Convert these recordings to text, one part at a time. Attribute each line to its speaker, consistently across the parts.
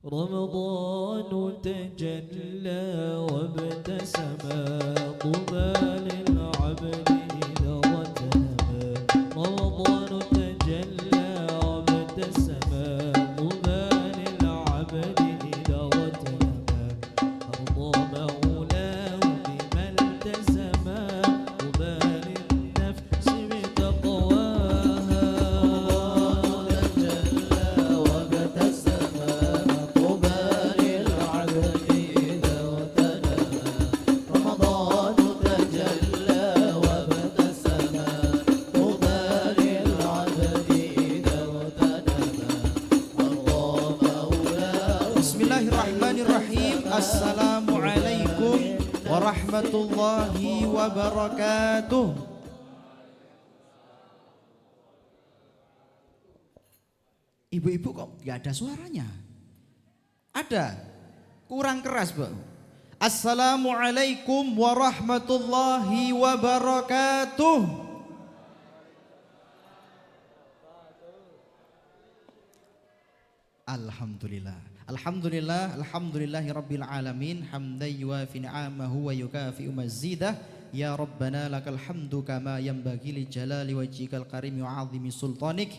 Speaker 1: رمضان تجلى وابتسم طوبى للعبد إذا اغتنم رمضان تجلى وابتسم طوبى للعبد إذا اغتنم أرضى مولاه بما التزم طوبى للنفس بتقواها
Speaker 2: Bismillahirrahmanirrahim. Assalamualaikum warahmatullahi wabarakatuh. Ibu-ibu kok gak ada suaranya? Ada? Kurang keras, Bu. Assalamualaikum warahmatullahi wabarakatuh. Alhamdulillahi rabbil alamin hamdan yuwafi ni'amahu wa yukafi'u mazidah. Ya Rabbana lakal hamdu kama yanbaghi li jalali wajhikal karim wa 'azimi sultanik.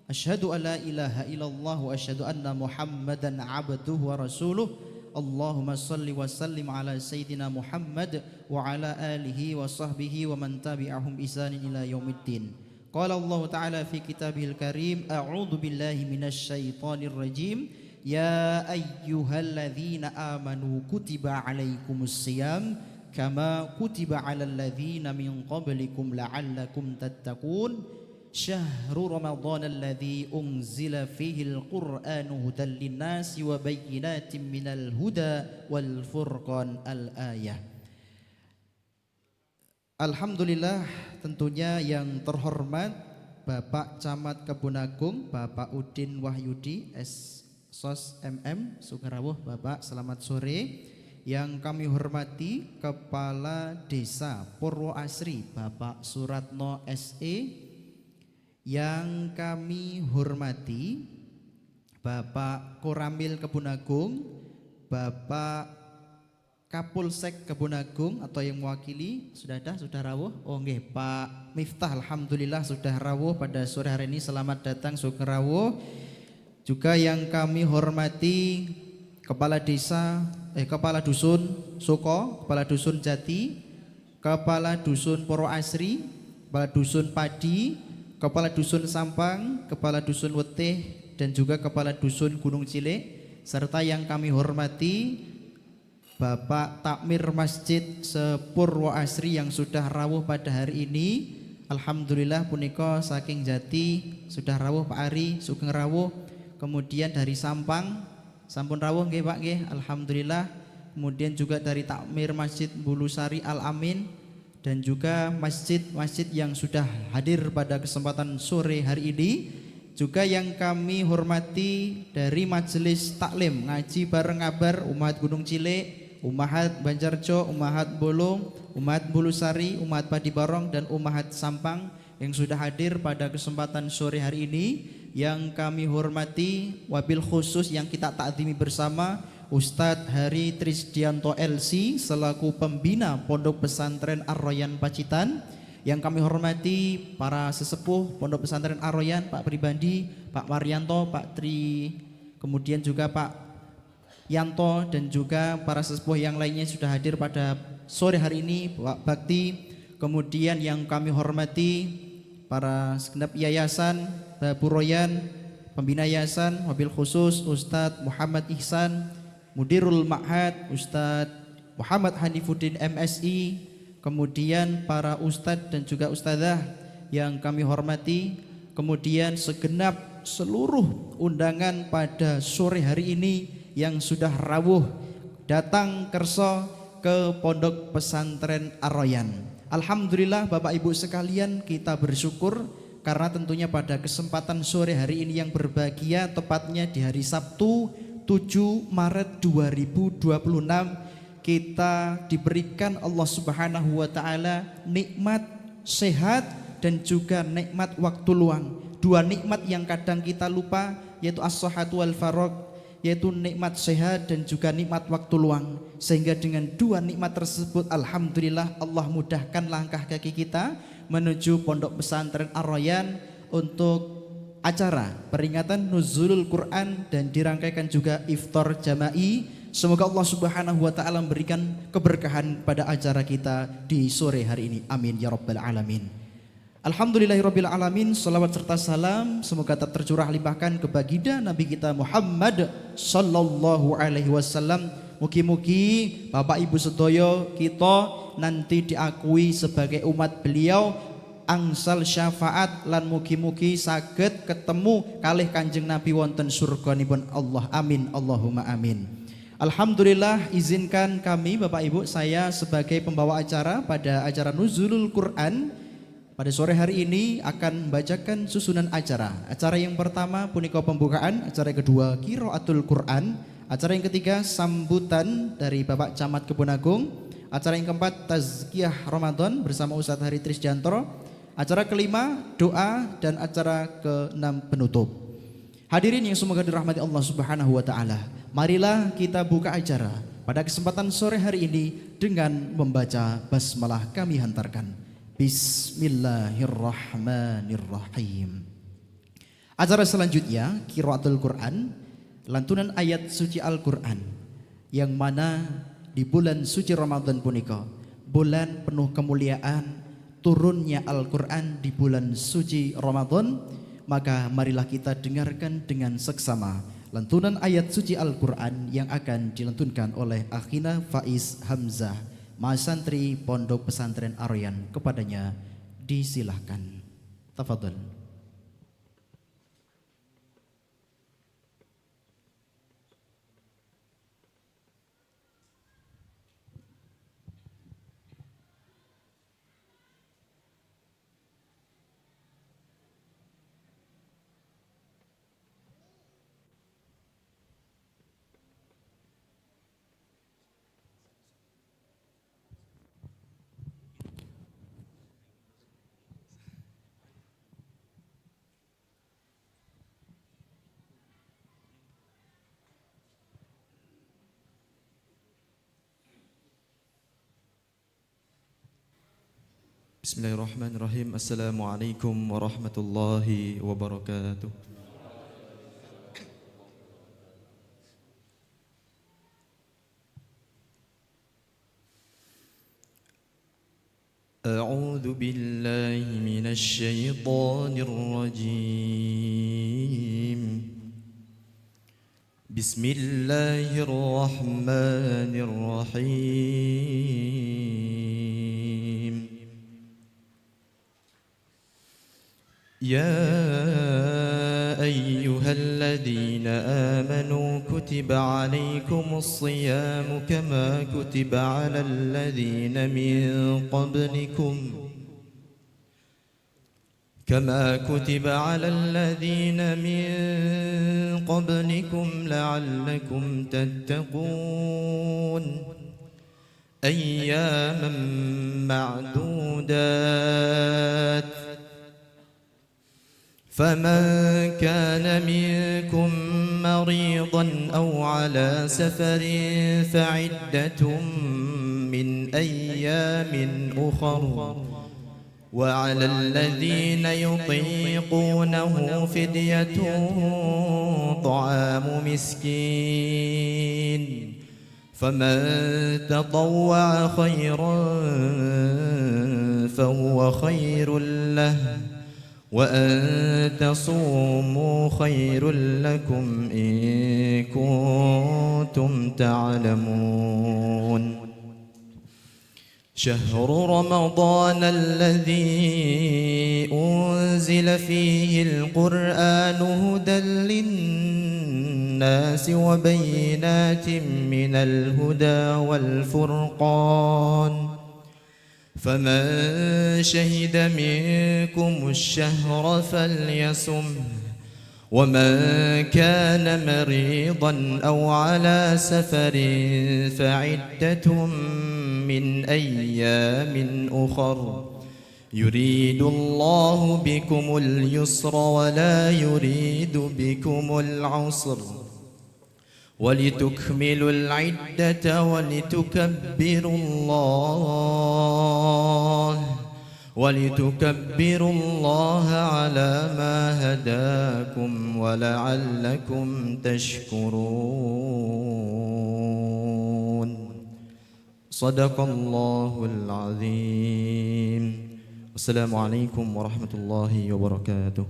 Speaker 2: Asyhadu an la ilaha illallah wa asyhadu anna Muhammadan 'abduhu wa rasuluh. Allahumma salli wa sallim ala sayyidina Muhammad wa ala alihi wa sahbihi wa man tabi'ahum bi ihsanin ila yaumiddin. Qala Allah Ta'ala fi kitabihil karim, a'udzu billahi minasy syaithanir rajim. Ya ayyuhalladzina amanu kutiba alaikumus syiyam kama kutiba alal ladzina min qablikum la'allakum tattaqun. Syahrul ramadhanal ladzi unzila fihil qur'anu hudan linnasi wa bayyinatin minal huda wal furqan al-ayah. Alhamdulillah, tentunya yang terhormat Bapak Camat Kebun Agung, Bapak Udin Wahyudi SOS MM Sukarawuh. Bapak selamat sore. Yang kami hormati Kepala Desa Purwo Asri Bapak Suratno SE. Yang kami hormati Bapak Koramil Kebun Agung, Bapak Kapolsek Kebun Agung atau yang mewakili sudah rawuh. Oh nggih, Pak Miftah, alhamdulillah sudah rawuh pada sore hari ini. Selamat datang sugeng rawuh. Juga yang kami hormati Kepala Desa Kepala Dusun Soko, Kepala Dusun Jati, Kepala Dusun Purwo Asri, Kepala Dusun Padi, Kepala Dusun Sampang, Kepala Dusun Wetih, dan juga Kepala Dusun Gunung Cilek, serta yang kami hormati Bapak Takmir Masjid Sepurwo Asri yang sudah rawuh pada hari ini. Alhamdulillah punika saking Jati sudah rawuh Pak Ari, sugeng rawuh. Kemudian dari Sampang sampun rawuh nggih Pak nggih, alhamdulillah. Kemudian juga dari Takmir Masjid Bulusari Al Amin, dan juga masjid-masjid yang sudah hadir pada kesempatan sore hari ini. Juga yang kami hormati dari Majelis Taklim Ngaji Bareng Ngabar Umat Gunung Cilek, Umahat Banjarjo, Umahat Bolong, Umahat Bulusari, Umahat Padibarong, dan Umahat Sampang yang sudah hadir pada kesempatan sore hari ini. Yang kami hormati wabil khusus yang kita takzimi bersama Ustadz Hari Trisdianto LC selaku pembina Pondok Pesantren Ar-Royan Pacitan. Yang kami hormati para sesepuh Pondok Pesantren Ar-Royan, Pak Pribadi, Pak Maryanto, Pak Tri, kemudian juga Pak Yanto, dan juga para sesepuh yang lainnya sudah hadir pada sore hari ini, Pak Bakti. Kemudian yang kami hormati para segenap yayasan, Babu Royan, pembina yayasan, wabil khusus Ustadz Muhammad Ihsan, Mudirul Ma'had Ustadz Muhammad Hanifuddin MSI, kemudian para ustadz dan juga ustadzah yang kami hormati, kemudian segenap seluruh undangan pada sore hari ini yang sudah rawuh datang kerso ke Pondok Pesantren Ar-Royan. Alhamdulillah Bapak Ibu sekalian, kita bersyukur karena tentunya pada kesempatan sore hari ini yang berbahagia, tepatnya di hari Sabtu 7 Maret 2026, kita diberikan Allah Subhanahu wa taala nikmat sehat dan juga nikmat waktu luang. Dua nikmat yang kadang kita lupa, yaitu as-sihhatu wal faragh. yaitu nikmat sehat dan juga nikmat waktu luang. Sehingga dengan dua nikmat tersebut alhamdulillah Allah mudahkan langkah kaki kita menuju Pondok Pesantren Ar-Rayyan untuk acara peringatan Nuzulul Quran dan dirangkaikan juga iftar jama'i. Semoga Allah Subhanahu wa taala memberikan keberkahan pada acara kita di sore hari ini. Amin ya rabbal alamin. Alhamdulillahirabbil alamin. Salawat serta salam semoga tak tercurah limpahkan ke baginda Nabi kita Muhammad sallallahu alaihi wasallam. Mugi-mugi Bapak Ibu sedaya kita nanti diakui sebagai umat beliau, angsal syafaat lan mugi-mugi saged ketemu kalih Kanjeng Nabi wonten surganipun Allah. Amin Allahumma amin. Alhamdulillah, izinkan kami Bapak Ibu, saya sebagai pembawa acara pada acara Nuzulul Quran pada sore hari ini akan membacakan susunan acara. Acara yang pertama punika pembukaan, acara yang kedua qiraatul Quran, acara yang ketiga sambutan dari Bapak Camat Kebun Agung, acara yang keempat tazkiyah Ramadan bersama Ustadz Hari Trisjantoro, acara kelima doa, dan acara keenam penutup. Hadirin yang semoga dirahmati Allah Subhanahu wa taala, marilah kita buka acara pada kesempatan sore hari ini dengan membaca basmalah. Kami hantarkan Bismillahirrahmanirrahim. Acara selanjutnya qiraatul Quran, lantunan ayat suci Al-Quran, yang mana di bulan suci Ramadan punika, bulan penuh kemuliaan, turunnya Al-Quran di bulan suci Ramadan, maka marilah kita dengarkan dengan seksama lantunan ayat suci Al-Quran yang akan dilantunkan oleh Akhina Faiz Hamzah, Mahasantri Pondok Pesantren Ar-Rayyan. Kepadanya disilahkan. Tafadhol.
Speaker 3: Bismillahirrahmanirrahim. Assalamualaikum warahmatullahi wabarakatuh. A'udzu billahi minasy syaithanir rajim. Bismillahirrahmanirrahim. يا أيها الذين آمنوا كتب عليكم الصيام كما كتب على الذين من قبلكم لعلكم تتقون أياما معدودات فمن كان منكم مريضا أو على سفر فعدة من أيام أخر وعلى الذين يطيقونه فدية طعام مسكين فمن تطوع خيرا فهو خير له وأن تصوموا خير لكم إن كنتم تعلمون شهر رمضان الذي أنزل فيه القرآن هدى للناس وبينات من الهدى والفرقان فمن شهد منكم الشهر فليصم ومن كان مريضا أو على سفر فعدة من أيام أخر يريد الله بكم اليسر ولا يريد بكم العسر ولتكملوا العدة ولتكبروا الله على ما هداكم ولعلكم تشكرون صدق الله العظيم. السلام عليكم ورحمة الله وبركاته.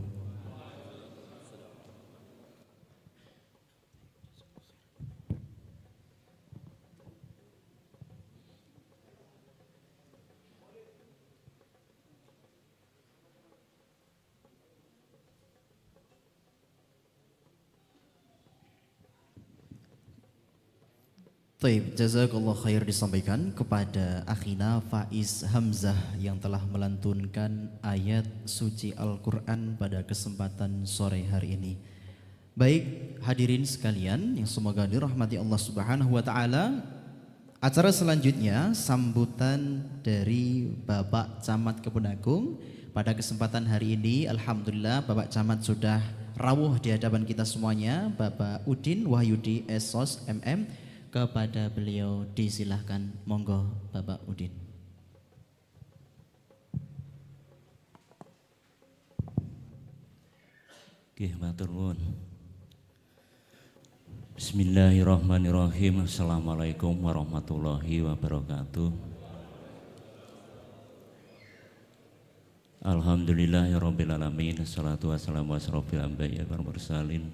Speaker 2: Taib, jazakallah khair disampaikan kepada akhina Faiz Hamzah yang telah melantunkan ayat suci Al-Quran pada kesempatan sore hari ini. Baik hadirin sekalian yang semoga dirahmati Allah Subhanahu wa taala. Acara selanjutnya sambutan dari Bapak Camat Kebun Agung. Pada kesempatan hari ini alhamdulillah Bapak Camat sudah rawuh di hadapan kita semuanya. Bapak Udin Wahyudi SOS MM. Kepada beliau disilahkan, monggo Bapak Udin.
Speaker 4: Nggih, matur nuwun. Bismillahirrahmanirrahim. Assalamualaikum warahmatullahi wabarakatuh. Alhamdulillahirabbil alamin. Assalatu wassalamu ala asyrofil anbiya'i wal mursalin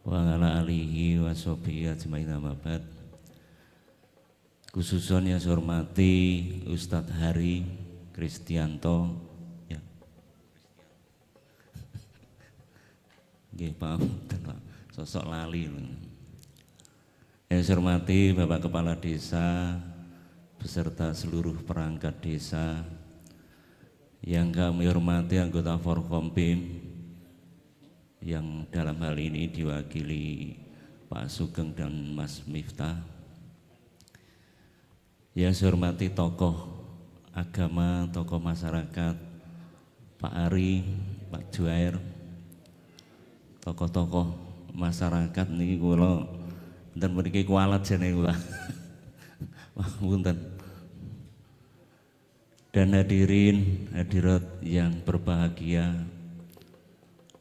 Speaker 4: wa ala alihi wa sahbihi ajmain amma ba'd. Khususan yang saya hormati Ustadz Hari Kristianto ya. Nggih, maaf sosok lali. Yang saya hormati Bapak Kepala Desa beserta seluruh perangkat desa, yang kami hormati anggota Forkompim yang dalam hal ini diwakili Pak Sugeng dan Mas Miftah. Yang saya hormati tokoh agama, tokoh masyarakat, Pak Ari, Pak Juair, tokoh-tokoh masyarakat niki kula enten mriki kualat jane kula. Punten. Dan hadirin hadirat yang berbahagia,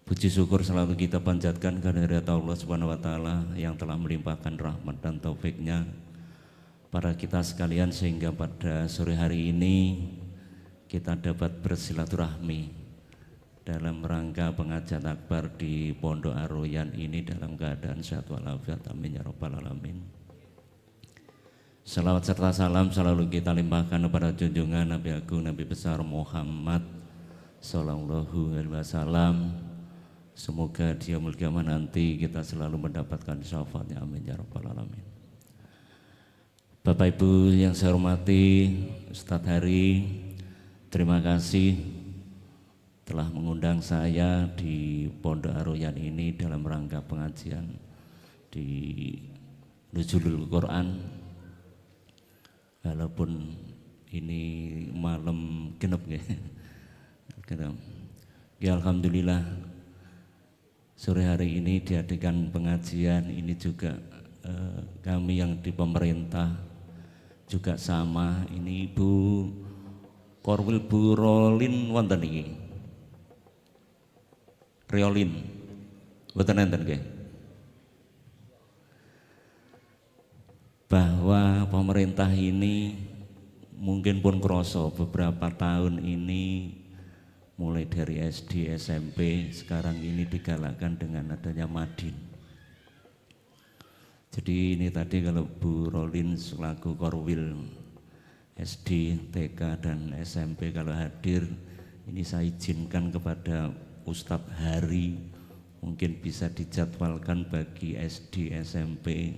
Speaker 4: puji syukur selalu kita panjatkan kehadirat Allah Subhanahu wa taala yang telah melimpahkan rahmat dan taufiknya pada kita sekalian sehingga pada sore hari ini kita dapat bersilaturahmi dalam rangka pengajian akbar di Pondok Ar-Royan ini dalam keadaan sehat walafiat. Amin ya rabbal alamin. Salawat serta salam selalu kita limpahkan kepada junjungan Nabi Agung Nabi besar Muhammad sallallahu alaihi wasallam. Semoga dia mulkiaman nanti kita selalu mendapatkan syafaatnya. Amin ya rabbal alamin. Bapak Ibu yang saya hormati, Ustadz Hari, terima kasih telah mengundang saya di Pondok Ar-Royan ini dalam rangka pengajian di Nuzulul Quran. Walaupun ini malam genep ya, alhamdulillah sore hari ini diadakan pengajian ini juga kami yang di pemerintah juga sama. Ini Ibu Korwil Bu Rolin wonten iki. Riolin. Mboten enten nggih. Bahwa pemerintah ini mungkin pun kroso beberapa tahun ini mulai dari SD, SMP, sekarang ini digalakkan dengan adanya Madin. Jadi ini tadi kalau Bu Rolin selaku Korwil SD, TK, dan SMP kalau hadir, ini saya izinkan kepada Ustadz Hari mungkin bisa dijadwalkan bagi SD, SMP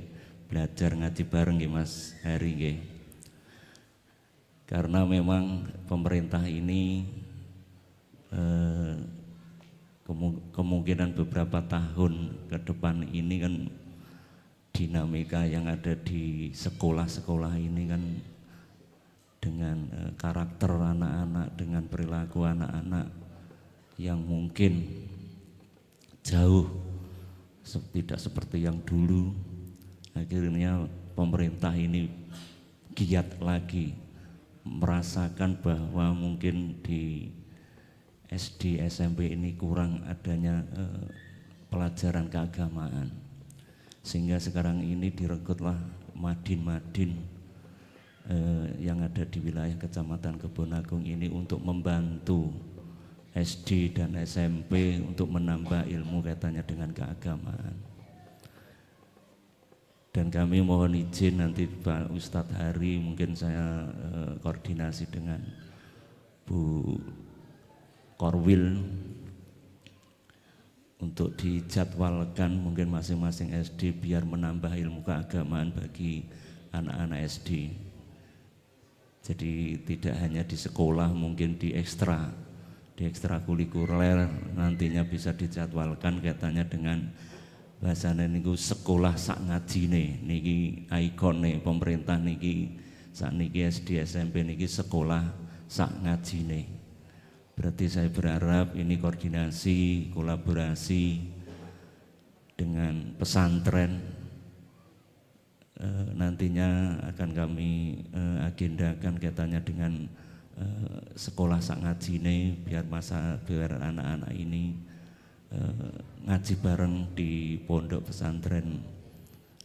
Speaker 4: belajar ngaji bareng ya Mas Hari nggih. Karena memang pemerintah ini kemungkinan beberapa tahun ke depan ini kan dinamika yang ada di sekolah-sekolah ini kan dengan karakter anak-anak, dengan perilaku anak-anak yang mungkin jauh tidak seperti yang dulu. Akhirnya pemerintah ini giat lagi merasakan bahwa mungkin di SD SMP ini kurang adanya pelajaran keagamaan, sehingga sekarang ini direkrutlah madin-madin yang ada di wilayah Kecamatan Kebonagung ini untuk membantu SD dan SMP untuk menambah ilmu kaitannya dengan keagamaan. Dan kami mohon izin nanti Pak Ustadz Hari, mungkin saya koordinasi dengan Bu Korwil untuk dijadwalkan mungkin masing-masing SD biar menambah ilmu keagamaan bagi anak-anak SD. Jadi tidak hanya di sekolah, mungkin di ekstrakurikuler nantinya bisa dijadwalkan kaitannya dengan bahasane niku sekolah sak ngajine niki ikone pemerintah niki sakniki SD SMP niki sekolah sak ngajine. Berarti saya berharap ini koordinasi, kolaborasi dengan pesantren nantinya akan kami agendakan kaitannya dengan sekolah sak ngajine biar anak-anak ini ngaji bareng di pondok pesantren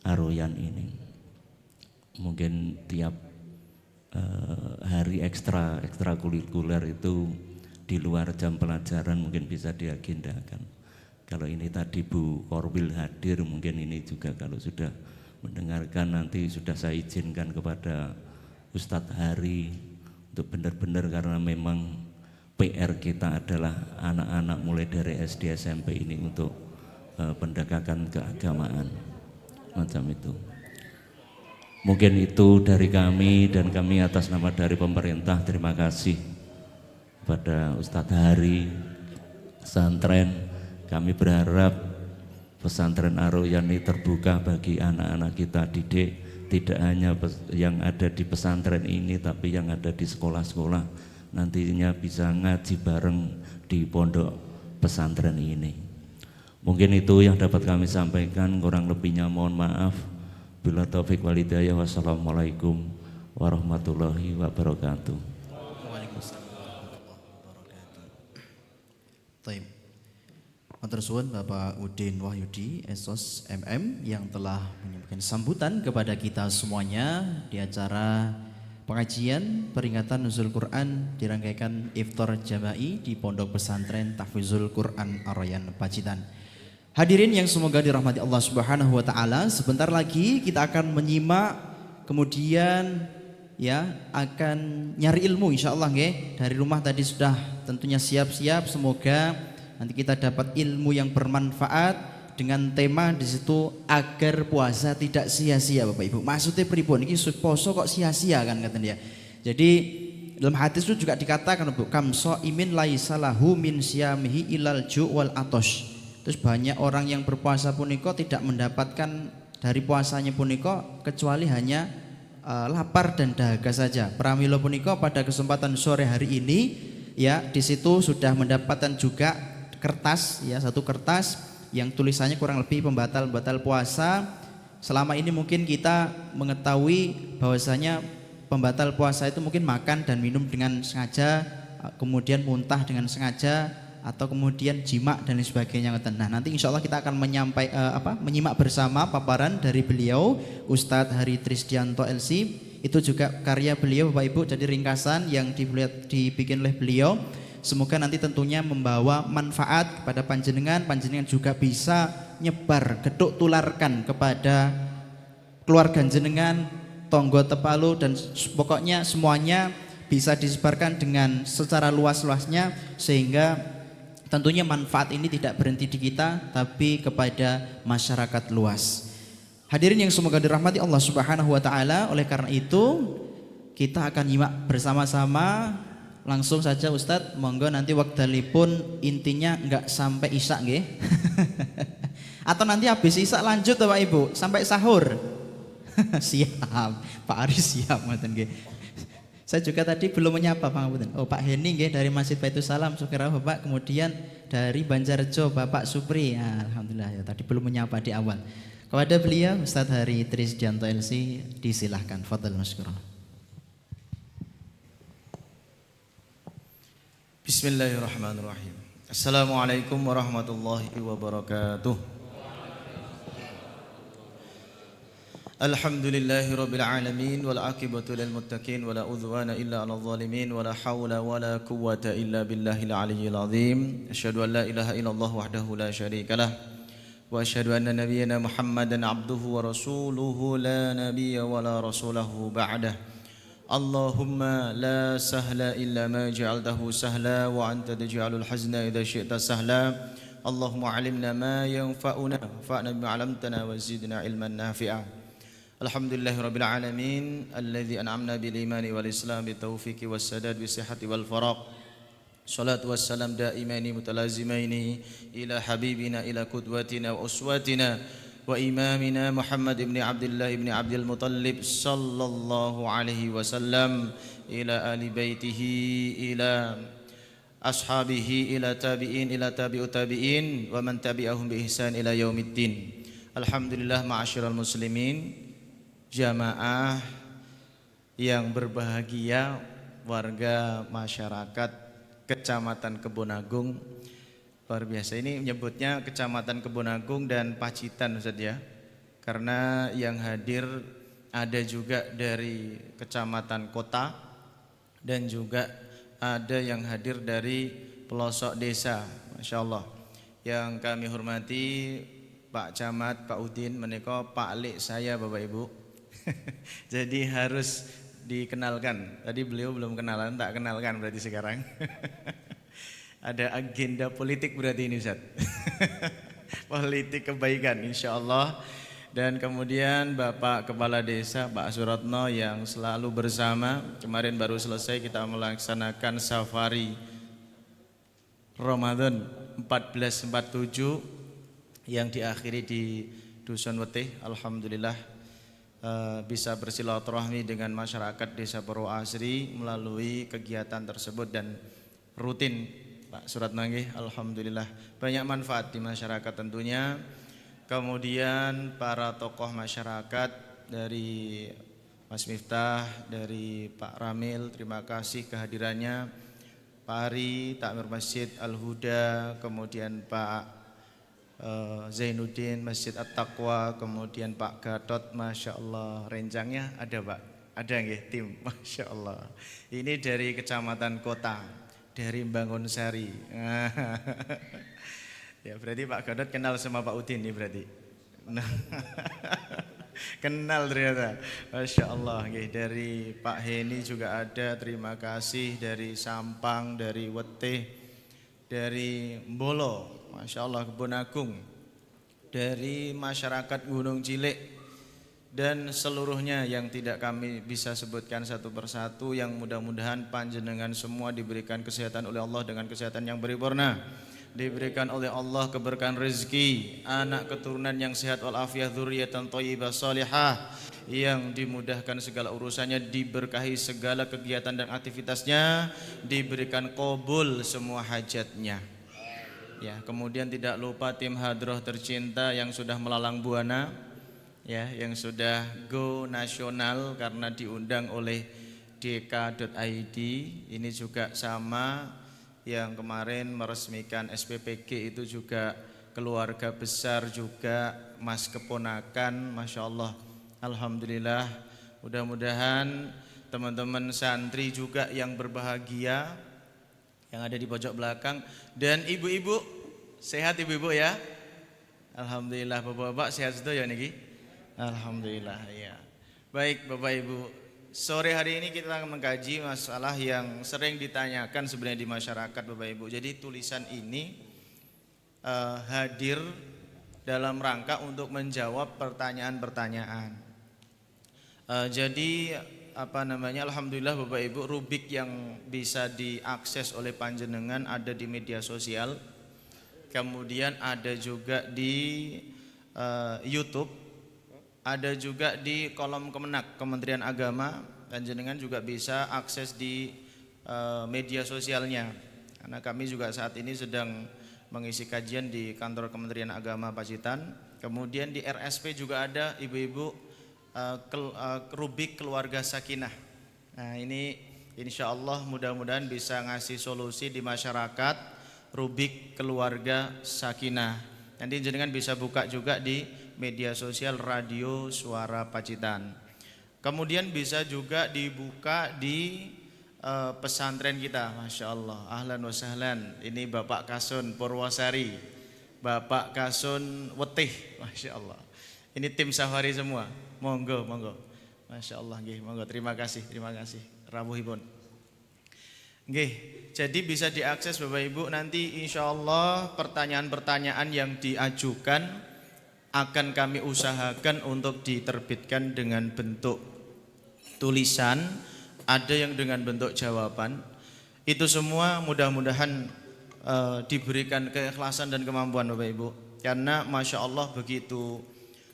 Speaker 4: Aroyan ini. Mungkin tiap hari ekstrakurikuler itu di luar jam pelajaran mungkin bisa diagendakan. Kalau ini tadi Bu Korwil hadir, mungkin ini juga kalau sudah mendengarkan nanti sudah saya izinkan kepada Ustadz Hari untuk benar-benar, karena memang PR kita adalah anak-anak mulai dari SD SMP ini untuk pendekatan keagamaan macam itu. Mungkin itu dari kami, dan kami atas nama dari pemerintah terima kasih kepada Ustadz Hari pesantren. Kami berharap pesantren Aroyan ini terbuka bagi anak-anak kita didik, tidak hanya yang ada di pesantren ini tapi yang ada di sekolah-sekolah nantinya bisa ngaji bareng di pondok pesantren ini. Mungkin itu yang dapat kami sampaikan, kurang lebihnya mohon maaf. Bila taufik wal hidayah, wassalamualaikum warahmatullahi wabarakatuh.
Speaker 2: Waalaikumsalam warahmatullahi wabarakatuh. Baik. Matur suwun Bapak Udin Wahyudi Esos MM yang telah menyampaikan sambutan kepada kita semuanya di acara pengajian peringatan Nuzul Quran dirangkaikan iftar jama'i di Pondok Pesantren Tahfizul Quran Aroyan Pacitan. Hadirin yang semoga dirahmati Allah Subhanahu wa taala, sebentar lagi kita akan menyimak kemudian ya akan nyari ilmu insyaallah nggih. Dari rumah tadi sudah tentunya siap-siap, semoga nanti kita dapat ilmu yang bermanfaat dengan tema di situ agar puasa tidak sia-sia Bapak Ibu. Maksudnya pripun iki poso kok sia-sia kan katanya dia. Jadi dalam hadis itu juga dikatakan Bu, kam shaimin laisa lahu min siyamihi ilal ju' wal atosh. Terus banyak orang yang berpuasa punika tidak mendapatkan dari puasanya punika kecuali hanya lapar dan dahaga saja. Pramila punika pada kesempatan sore hari ini ya di situ sudah mendapatkan juga kertas ya, satu kertas yang tulisannya kurang lebih pembatal puasa. Selama ini mungkin kita mengetahui bahwasanya pembatal puasa itu mungkin makan dan minum dengan sengaja, kemudian muntah dengan sengaja, atau kemudian jima dan lain sebagainya. Nah nanti insya Allah kita akan menyimak bersama paparan dari beliau Ustadz Hari Trisdianto LC. Itu juga karya beliau Bapak Ibu, jadi ringkasan yang dibikin oleh beliau. Semoga nanti tentunya membawa manfaat kepada panjenengan juga bisa nyebar, geduk tularkan kepada keluarga jenengan, tonggo tepalu, dan pokoknya semuanya bisa disebarkan dengan secara luas-luasnya sehingga tentunya manfaat ini tidak berhenti di kita tapi kepada masyarakat luas. Hadirin yang semoga dirahmati Allah Subhanahu wa taala, oleh karena itu kita akan nyimak bersama-sama. Langsung saja Ustadz, monggo nanti waktalipun intinya enggak sampai isya nggih. Atau nanti habis isya lanjut Bapak Ibu sampai sahur. Siap, Pak Aris siap ngoten nggih. Saya juga tadi belum menyapa Pak. Oh Pak Heni nggih dari Masjid Baitul Salam Sukira Bapak, kemudian dari Banjarjo Bapak Supri. Ya, alhamdulillah ya tadi belum menyapa di awal. Kepada beliau Ustadz Hari Trisdianto LC disilahkan. Fadhal masykurah.
Speaker 3: Bismillahirrahmanirrahim. Assalamualaikum warahmatullahi wabarakatuh. Alhamdulillahi rabbil alamin wal aqibatu lil muttaqin wala udhwana illa 'alal zalimin wala haula wala quwwata illa billahil aliyyil azim. Asyhadu an la ilaha illallah wahdahu la syarikalah wa asyhadu anna nabiyyana Muhammadan 'abduhu wa rasuluhu la nabiyya wala rasulahu ba'dah. Allahumma la sahla illa ma ja'altahu sahla wa anta taj'alul hazna idza syi'ta sahla. Allahumma 'allimna ma yanfa'una fa'na bima 'allamtana wa zidna 'ilman nafi'a. Alhamdulillahirabbil alamin alladzi an'amna bil imani wal islam bit taufiqi was sadad bis sihhati wal faraq. Salatu wassalam daimaini mutalazimaini ila habibina ila qudwatina wa uswatina wa imamina Muhammad ibn Abdullah ibn Abdul Muttalib sallallahu alaihi wasallam ila ali baitihi ila ashabihi ila tabi'in ila tabi'ut tabi'in wa man tabi'ahum bi ihsan ila yaumiddin. Alhamdulillah ma'asyiral muslimin, jamaah yang berbahagia, warga masyarakat Kecamatan Kebonagung. Luar biasa, ini menyebutnya Kecamatan Kebonagung dan Pacitan Ustaz ya, karena yang hadir ada juga dari kecamatan kota dan juga ada yang hadir dari pelosok desa. Masya Allah. Yang kami hormati Pak Camat, Pak Udin menika Pak Lik saya Bapak Ibu. Jadi harus dikenalkan. Tadi beliau belum kenalan, tak kenalkan berarti sekarang. Ada agenda politik berarti ini Ustaz. Politik kebaikan insyaallah. Dan kemudian Bapak Kepala Desa Pak Suratno yang selalu bersama. Kemarin baru selesai kita melaksanakan safari Ramadan 1447 yang diakhiri di Dusun Wetih. Alhamdulillah bisa bersilaturahmi dengan masyarakat Desa Purwo Asri melalui kegiatan tersebut dan rutin Pak Suratno nggih. Alhamdulillah banyak manfaat di masyarakat tentunya. Kemudian para tokoh masyarakat dari Mas Miftah, dari Pak Ramil, terima kasih kehadirannya. Pak Ari, Takmir Masjid Al-Huda, kemudian Pak Zainuddin Masjid At-Taqwa, kemudian Pak Gatot, Masya Allah, rencangnya ada Pak, ada nggih tim, Masya Allah. Ini dari kecamatan kota, dari Bangunsari. Ya berarti Pak Gatot kenal sama Pak Udin nih berarti. Nah, kenal ternyata, Masya Allah. Dari Pak Heni juga ada, terima kasih. Dari Sampang, dari Wetih, dari Mbolo, Masya Allah, Kebonagung, dari masyarakat Gunung Cilik dan seluruhnya yang tidak kami bisa sebutkan satu persatu, yang mudah-mudahan panjenengan semua diberikan kesehatan oleh Allah dengan kesehatan yang paripurna, diberikan oleh Allah keberkahan rezeki, anak keturunan yang sehat walafiat, dzurriyyatan thayyibah shalihah, yang dimudahkan segala urusannya, diberkahi segala kegiatan dan aktivitasnya, diberikan qabul semua hajatnya. Ya, kemudian tidak lupa tim hadroh tercinta yang sudah melalang buana, ya, yang sudah go nasional karena diundang oleh dk.id. Ini juga sama, yang kemarin meresmikan SPPG itu juga keluarga besar juga, mas keponakan, Masya Allah. Alhamdulillah, mudah-mudahan teman-teman santri juga yang berbahagia yang ada di pojok belakang, dan ibu-ibu sehat, ibu-ibu ya. Alhamdulillah, bapak-bapak sehat itu ya niki. Alhamdulillah ya. Baik Bapak Ibu, sore hari ini kita akan mengkaji masalah yang sering ditanyakan sebenarnya di masyarakat Bapak Ibu. Jadi tulisan ini hadir dalam rangka untuk menjawab pertanyaan-pertanyaan. Jadi alhamdulillah Bapak Ibu, rubrik yang bisa diakses oleh panjenengan ada di media sosial, kemudian ada juga di YouTube, ada juga di kolom Kemenak Kementerian Agama. Panjenengan juga bisa akses di media sosialnya, karena kami juga saat ini sedang mengisi kajian di kantor Kementerian Agama Pacitan. Kemudian di RSP juga ada ibu-ibu rubik keluarga sakinah. Nah ini insya Allah mudah-mudahan bisa ngasih solusi di masyarakat rubik keluarga sakinah. Nanti jenengan bisa buka juga di media sosial Radio Suara Pacitan. Kemudian bisa juga dibuka di pesantren kita, Masya Allah. Ahlan wa sahlan. Ini Bapak Kasun Purwosari, Bapak Kasun Wetih, Masya Allah. Ini tim safari semua. Monggo, monggo. Masya Allah, nggih, monggo. Terima kasih. Rawuhipun. Nggih, jadi bisa diakses Bapak Ibu. Nanti insya Allah pertanyaan-pertanyaan yang diajukan akan kami usahakan untuk diterbitkan dengan bentuk tulisan, ada yang dengan bentuk jawaban. Itu semua mudah-mudahan diberikan keikhlasan dan kemampuan Bapak Ibu. Karena Masya Allah begitu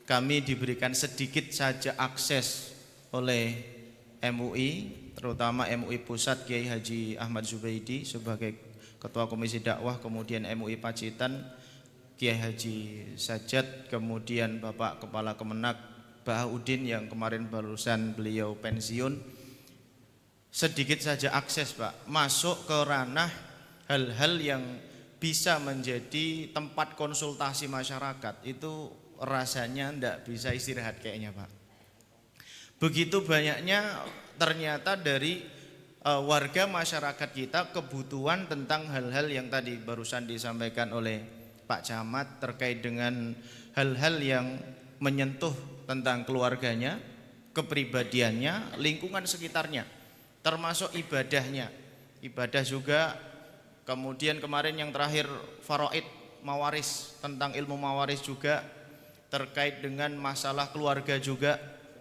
Speaker 3: kami diberikan sedikit saja akses oleh MUI, terutama MUI Pusat Kiai Haji Ahmad Zubaidi sebagai Ketua Komisi Dakwah, kemudian MUI Pacitan Kiai Haji Sajat, kemudian Bapak Kepala Kemenak Bahaudin yang kemarin barusan beliau pensiun. Sedikit saja akses Pak, masuk ke ranah hal-hal yang bisa menjadi tempat konsultasi masyarakat. Itu rasanya ndak bisa istirahat kayaknya Pak. Begitu banyaknya ternyata dari warga masyarakat kita kebutuhan tentang hal-hal yang tadi barusan disampaikan oleh Pak Camat terkait dengan hal-hal yang menyentuh tentang keluarganya, kepribadiannya, lingkungan sekitarnya, termasuk ibadahnya. Ibadah juga, kemudian kemarin yang terakhir faraid mawaris, tentang ilmu mawaris juga, terkait dengan masalah keluarga juga,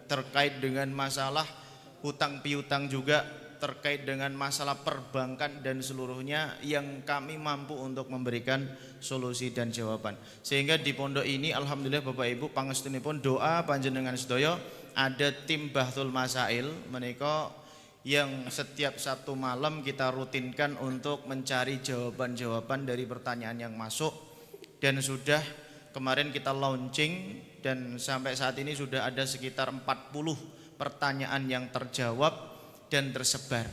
Speaker 3: terkait dengan masalah hutang piutang juga, terkait dengan masalah perbankan dan seluruhnya yang kami mampu untuk memberikan solusi dan jawaban. Sehingga di pondok ini alhamdulillah Bapak Ibu pangestunipun doa panjenengan sedaya ada tim Bahtul Masail menika yang setiap Sabtu malam kita rutinkan untuk mencari jawaban-jawaban dari pertanyaan yang masuk, dan sudah kemarin kita launching dan sampai saat ini sudah ada sekitar 40 pertanyaan yang terjawab dan tersebar.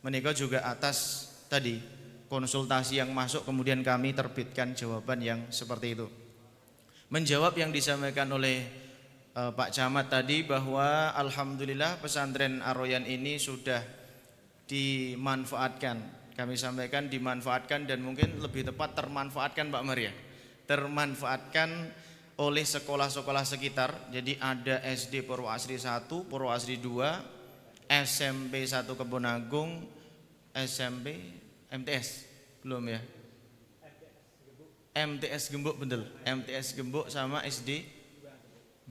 Speaker 3: Menika juga atas tadi konsultasi yang masuk kemudian kami terbitkan jawaban yang seperti itu. Menjawab yang disampaikan oleh Pak Camat tadi bahwa alhamdulillah pesantren Ar-Royan ini sudah dimanfaatkan. Kami sampaikan dimanfaatkan dan mungkin lebih tepat termanfaatkan Pak Maria. Termanfaatkan oleh sekolah-sekolah sekitar. Jadi ada SD Purwasri 1, Purwasri 2, SMP 1 Kebonagung, SMP MTS belum ya? MTS Gembuk betul. MTS Gembuk sama SD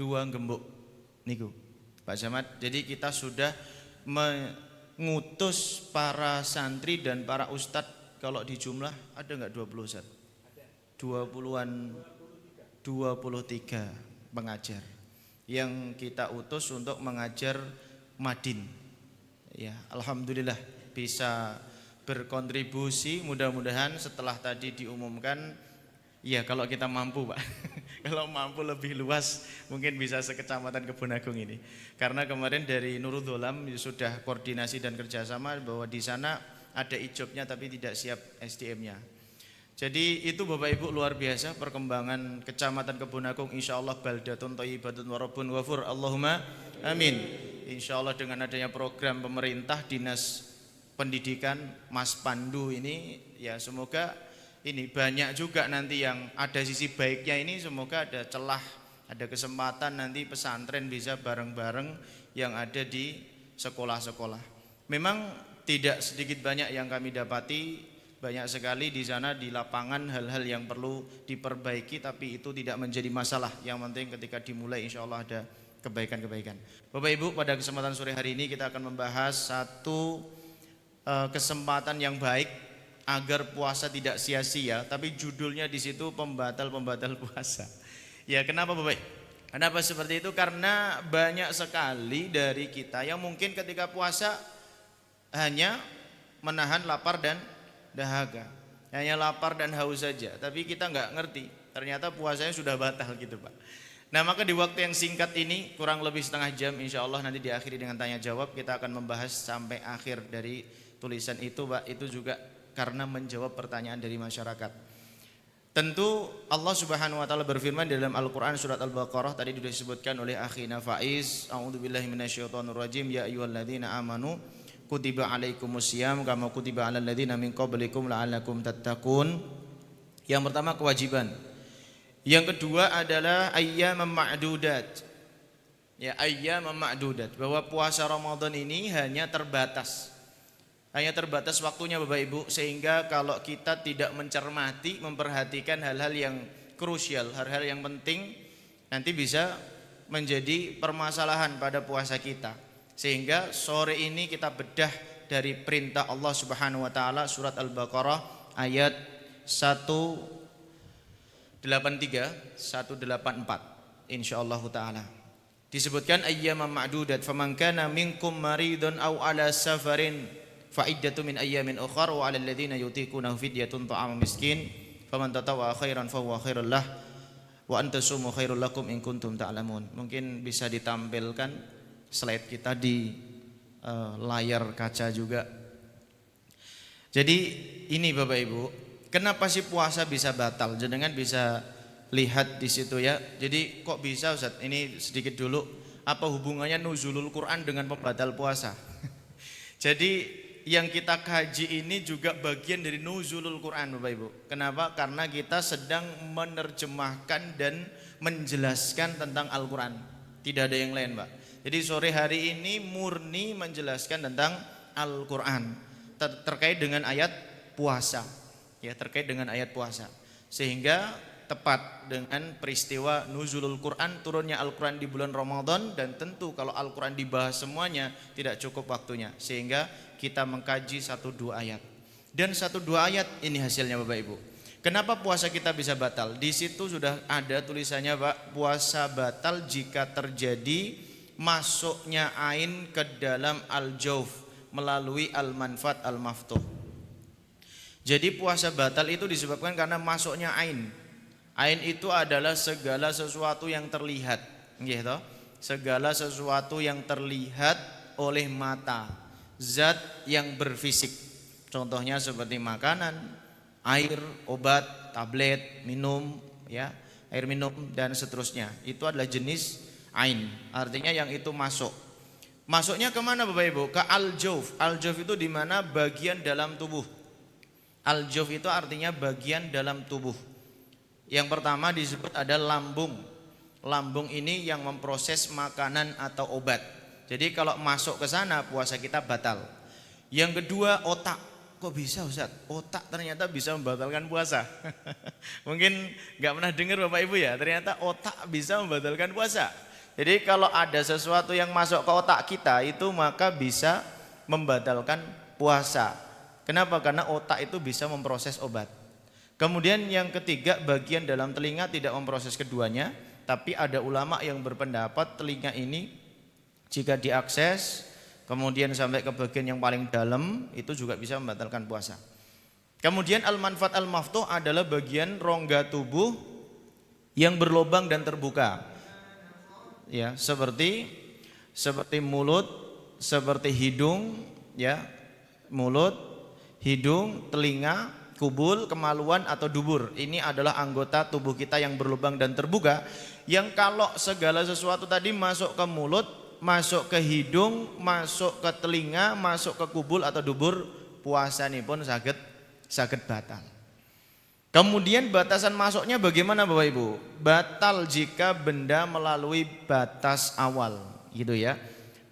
Speaker 3: 2 Gembuk niku Pak Camat. Jadi kita sudah mengutus para santri dan para ustadz, kalau di jumlah ada enggak 20 Ustaz? 20-an 23 pengajar yang kita utus untuk mengajar Madin. Ya, alhamdulillah bisa berkontribusi. Mudah-mudahan setelah tadi diumumkan, ya kalau kita mampu Pak, kalau mampu lebih luas mungkin bisa sekecamatan Kebonagung ini. Karena kemarin dari Nurul Dolam sudah koordinasi dan kerjasama bahwa di sana ada ijobnya tapi tidak siap SDM-nya. Jadi itu Bapak Ibu luar biasa perkembangan Kecamatan Kebonagung, insyaallah baldatun thayyibatun wa rabbun ghafur. Allahumma amin. Insyaallah dengan adanya program pemerintah Dinas Pendidikan Mas Pandu ini, ya semoga ini banyak juga nanti yang ada sisi baiknya ini, semoga ada celah, ada kesempatan nanti pesantren bisa bareng-bareng yang ada di sekolah-sekolah. Memang tidak sedikit banyak yang kami dapati, banyak sekali di sana di lapangan hal-hal yang perlu diperbaiki, tapi itu tidak menjadi masalah. Yang penting ketika dimulai insya Allah ada kebaikan-kebaikan. Bapak Ibu, pada kesempatan sore hari ini kita akan membahas satu kesempatan yang baik agar puasa tidak sia-sia, tapi judulnya di situ pembatal-pembatal puasa. Ya, kenapa Bapak? Kenapa seperti itu? Karena banyak sekali dari kita yang mungkin ketika puasa hanya menahan lapar dan dahaga, hanya lapar dan haus saja, tapi kita nggak ngerti ternyata puasanya sudah batal gitu Pak. Nah maka di waktu yang singkat ini kurang lebih setengah jam insya Allah nanti diakhiri dengan tanya jawab. Kita akan membahas sampai akhir dari tulisan itu Pak. Itu juga karena menjawab pertanyaan dari masyarakat. Tentu Allah Subhanahu wa taala berfirman di dalam Al-Qur'an surat Al-Baqarah tadi sudah disebutkan oleh akhina Faiz, a'udzubillahi minasyaitonirrajim, ya ayyuhalladzina amanu kutiba alaikumusiyam kama kutiba alal ladzina min qablikum la'allakum tattaqun. Yang pertama kewajiban. Yang kedua adalah ayyaman ma'dudat. Ya, ayyaman ma'dudat, bahwa puasa Ramadan ini hanya terbatas. Hanya terbatas waktunya Bapak Ibu, sehingga kalau kita tidak mencermati, memperhatikan hal-hal yang krusial, hal-hal yang penting, nanti bisa menjadi permasalahan pada puasa kita. Sehingga sore ini kita bedah dari perintah Allah Subhanahu wa taala surat Al-Baqarah ayat 184 insyaallah taala. Disebutkan ayyaman ma'dudat faman kana minkum maridun aw ala safarin fa'iddatu min ayyamin ukhra wa 'alal ladzina yutiqunahu fidyatun ta'amu miskin faman tatawwa khairan fahuwa khairul lah wa antasumu khairul lakum in kuntum ta'lamun. Mungkin bisa ditampilkan slide kita di layar kaca juga. Jadi ini Bapak Ibu, kenapa sih puasa bisa batal? Jenengan bisa lihat di situ ya. Jadi kok bisa Ustaz? Ini sedikit dulu, apa hubungannya nuzulul Quran dengan pembatal puasa? Jadi yang kita kaji ini juga bagian dari nuzulul Quran Bapak Ibu. Kenapa? Karena kita sedang menerjemahkan dan menjelaskan tentang Al-Quran. Tidak ada yang lain Pak. Jadi sore hari ini murni menjelaskan tentang Al-Quran terkait dengan ayat puasa. Ya, terkait dengan ayat puasa. Sehingga tepat dengan peristiwa nuzulul Quran, turunnya Al-Quran di bulan Ramadan. Dan tentu kalau Al-Quran dibahas semuanya tidak cukup waktunya, sehingga kita mengkaji 1-2 ayat. Dan 1-2 ayat ini hasilnya Bapak Ibu. Kenapa puasa kita bisa batal? Di situ sudah ada tulisannya Pak, puasa batal jika terjadi masuknya ain ke dalam al-jauf melalui al-manfat al-maftuh. Jadi puasa batal itu disebabkan karena masuknya ain. Ain itu adalah segala sesuatu yang terlihat, gitu. Segala sesuatu yang terlihat oleh mata, zat yang berfisik. Contohnya seperti makanan, air, obat, tablet, minum, ya, air minum dan seterusnya. Itu adalah jenis ain. Artinya yang itu masuk. Masuknya kemana Bapak Ibu? Ke al-jauf. Al-jauf itu di mana? Bagian dalam tubuh. Al-jauf itu artinya bagian dalam tubuh. Yang pertama disebut ada lambung. Lambung ini yang memproses makanan atau obat. Jadi kalau masuk ke sana puasa kita batal. Yang kedua otak. Kok bisa Ustaz? Otak ternyata bisa membatalkan puasa. Mungkin gak pernah dengar Bapak Ibu ya. Ternyata otak bisa membatalkan puasa. Jadi kalau ada sesuatu yang masuk ke otak kita itu maka bisa membatalkan puasa. Kenapa? Karena otak itu bisa memproses obat. Kemudian yang ketiga bagian dalam telinga tidak memproses keduanya. Tapi ada ulama yang berpendapat telinga ini jika diakses kemudian sampai ke bagian yang paling dalam itu juga bisa membatalkan puasa. Kemudian al-manfat al-maftuh adalah bagian rongga tubuh yang berlubang dan terbuka. Ya, seperti mulut, seperti hidung, ya. Mulut, hidung, telinga, kubul, kemaluan atau dubur. Ini adalah anggota tubuh kita yang berlubang dan terbuka, yang kalau segala sesuatu tadi masuk ke mulut, masuk ke hidung, masuk ke telinga, masuk ke kubul atau dubur, puasa ini pun saged batal. Kemudian batasan masuknya bagaimana Bapak Ibu? Batal jika benda melalui batas awal, gitu ya.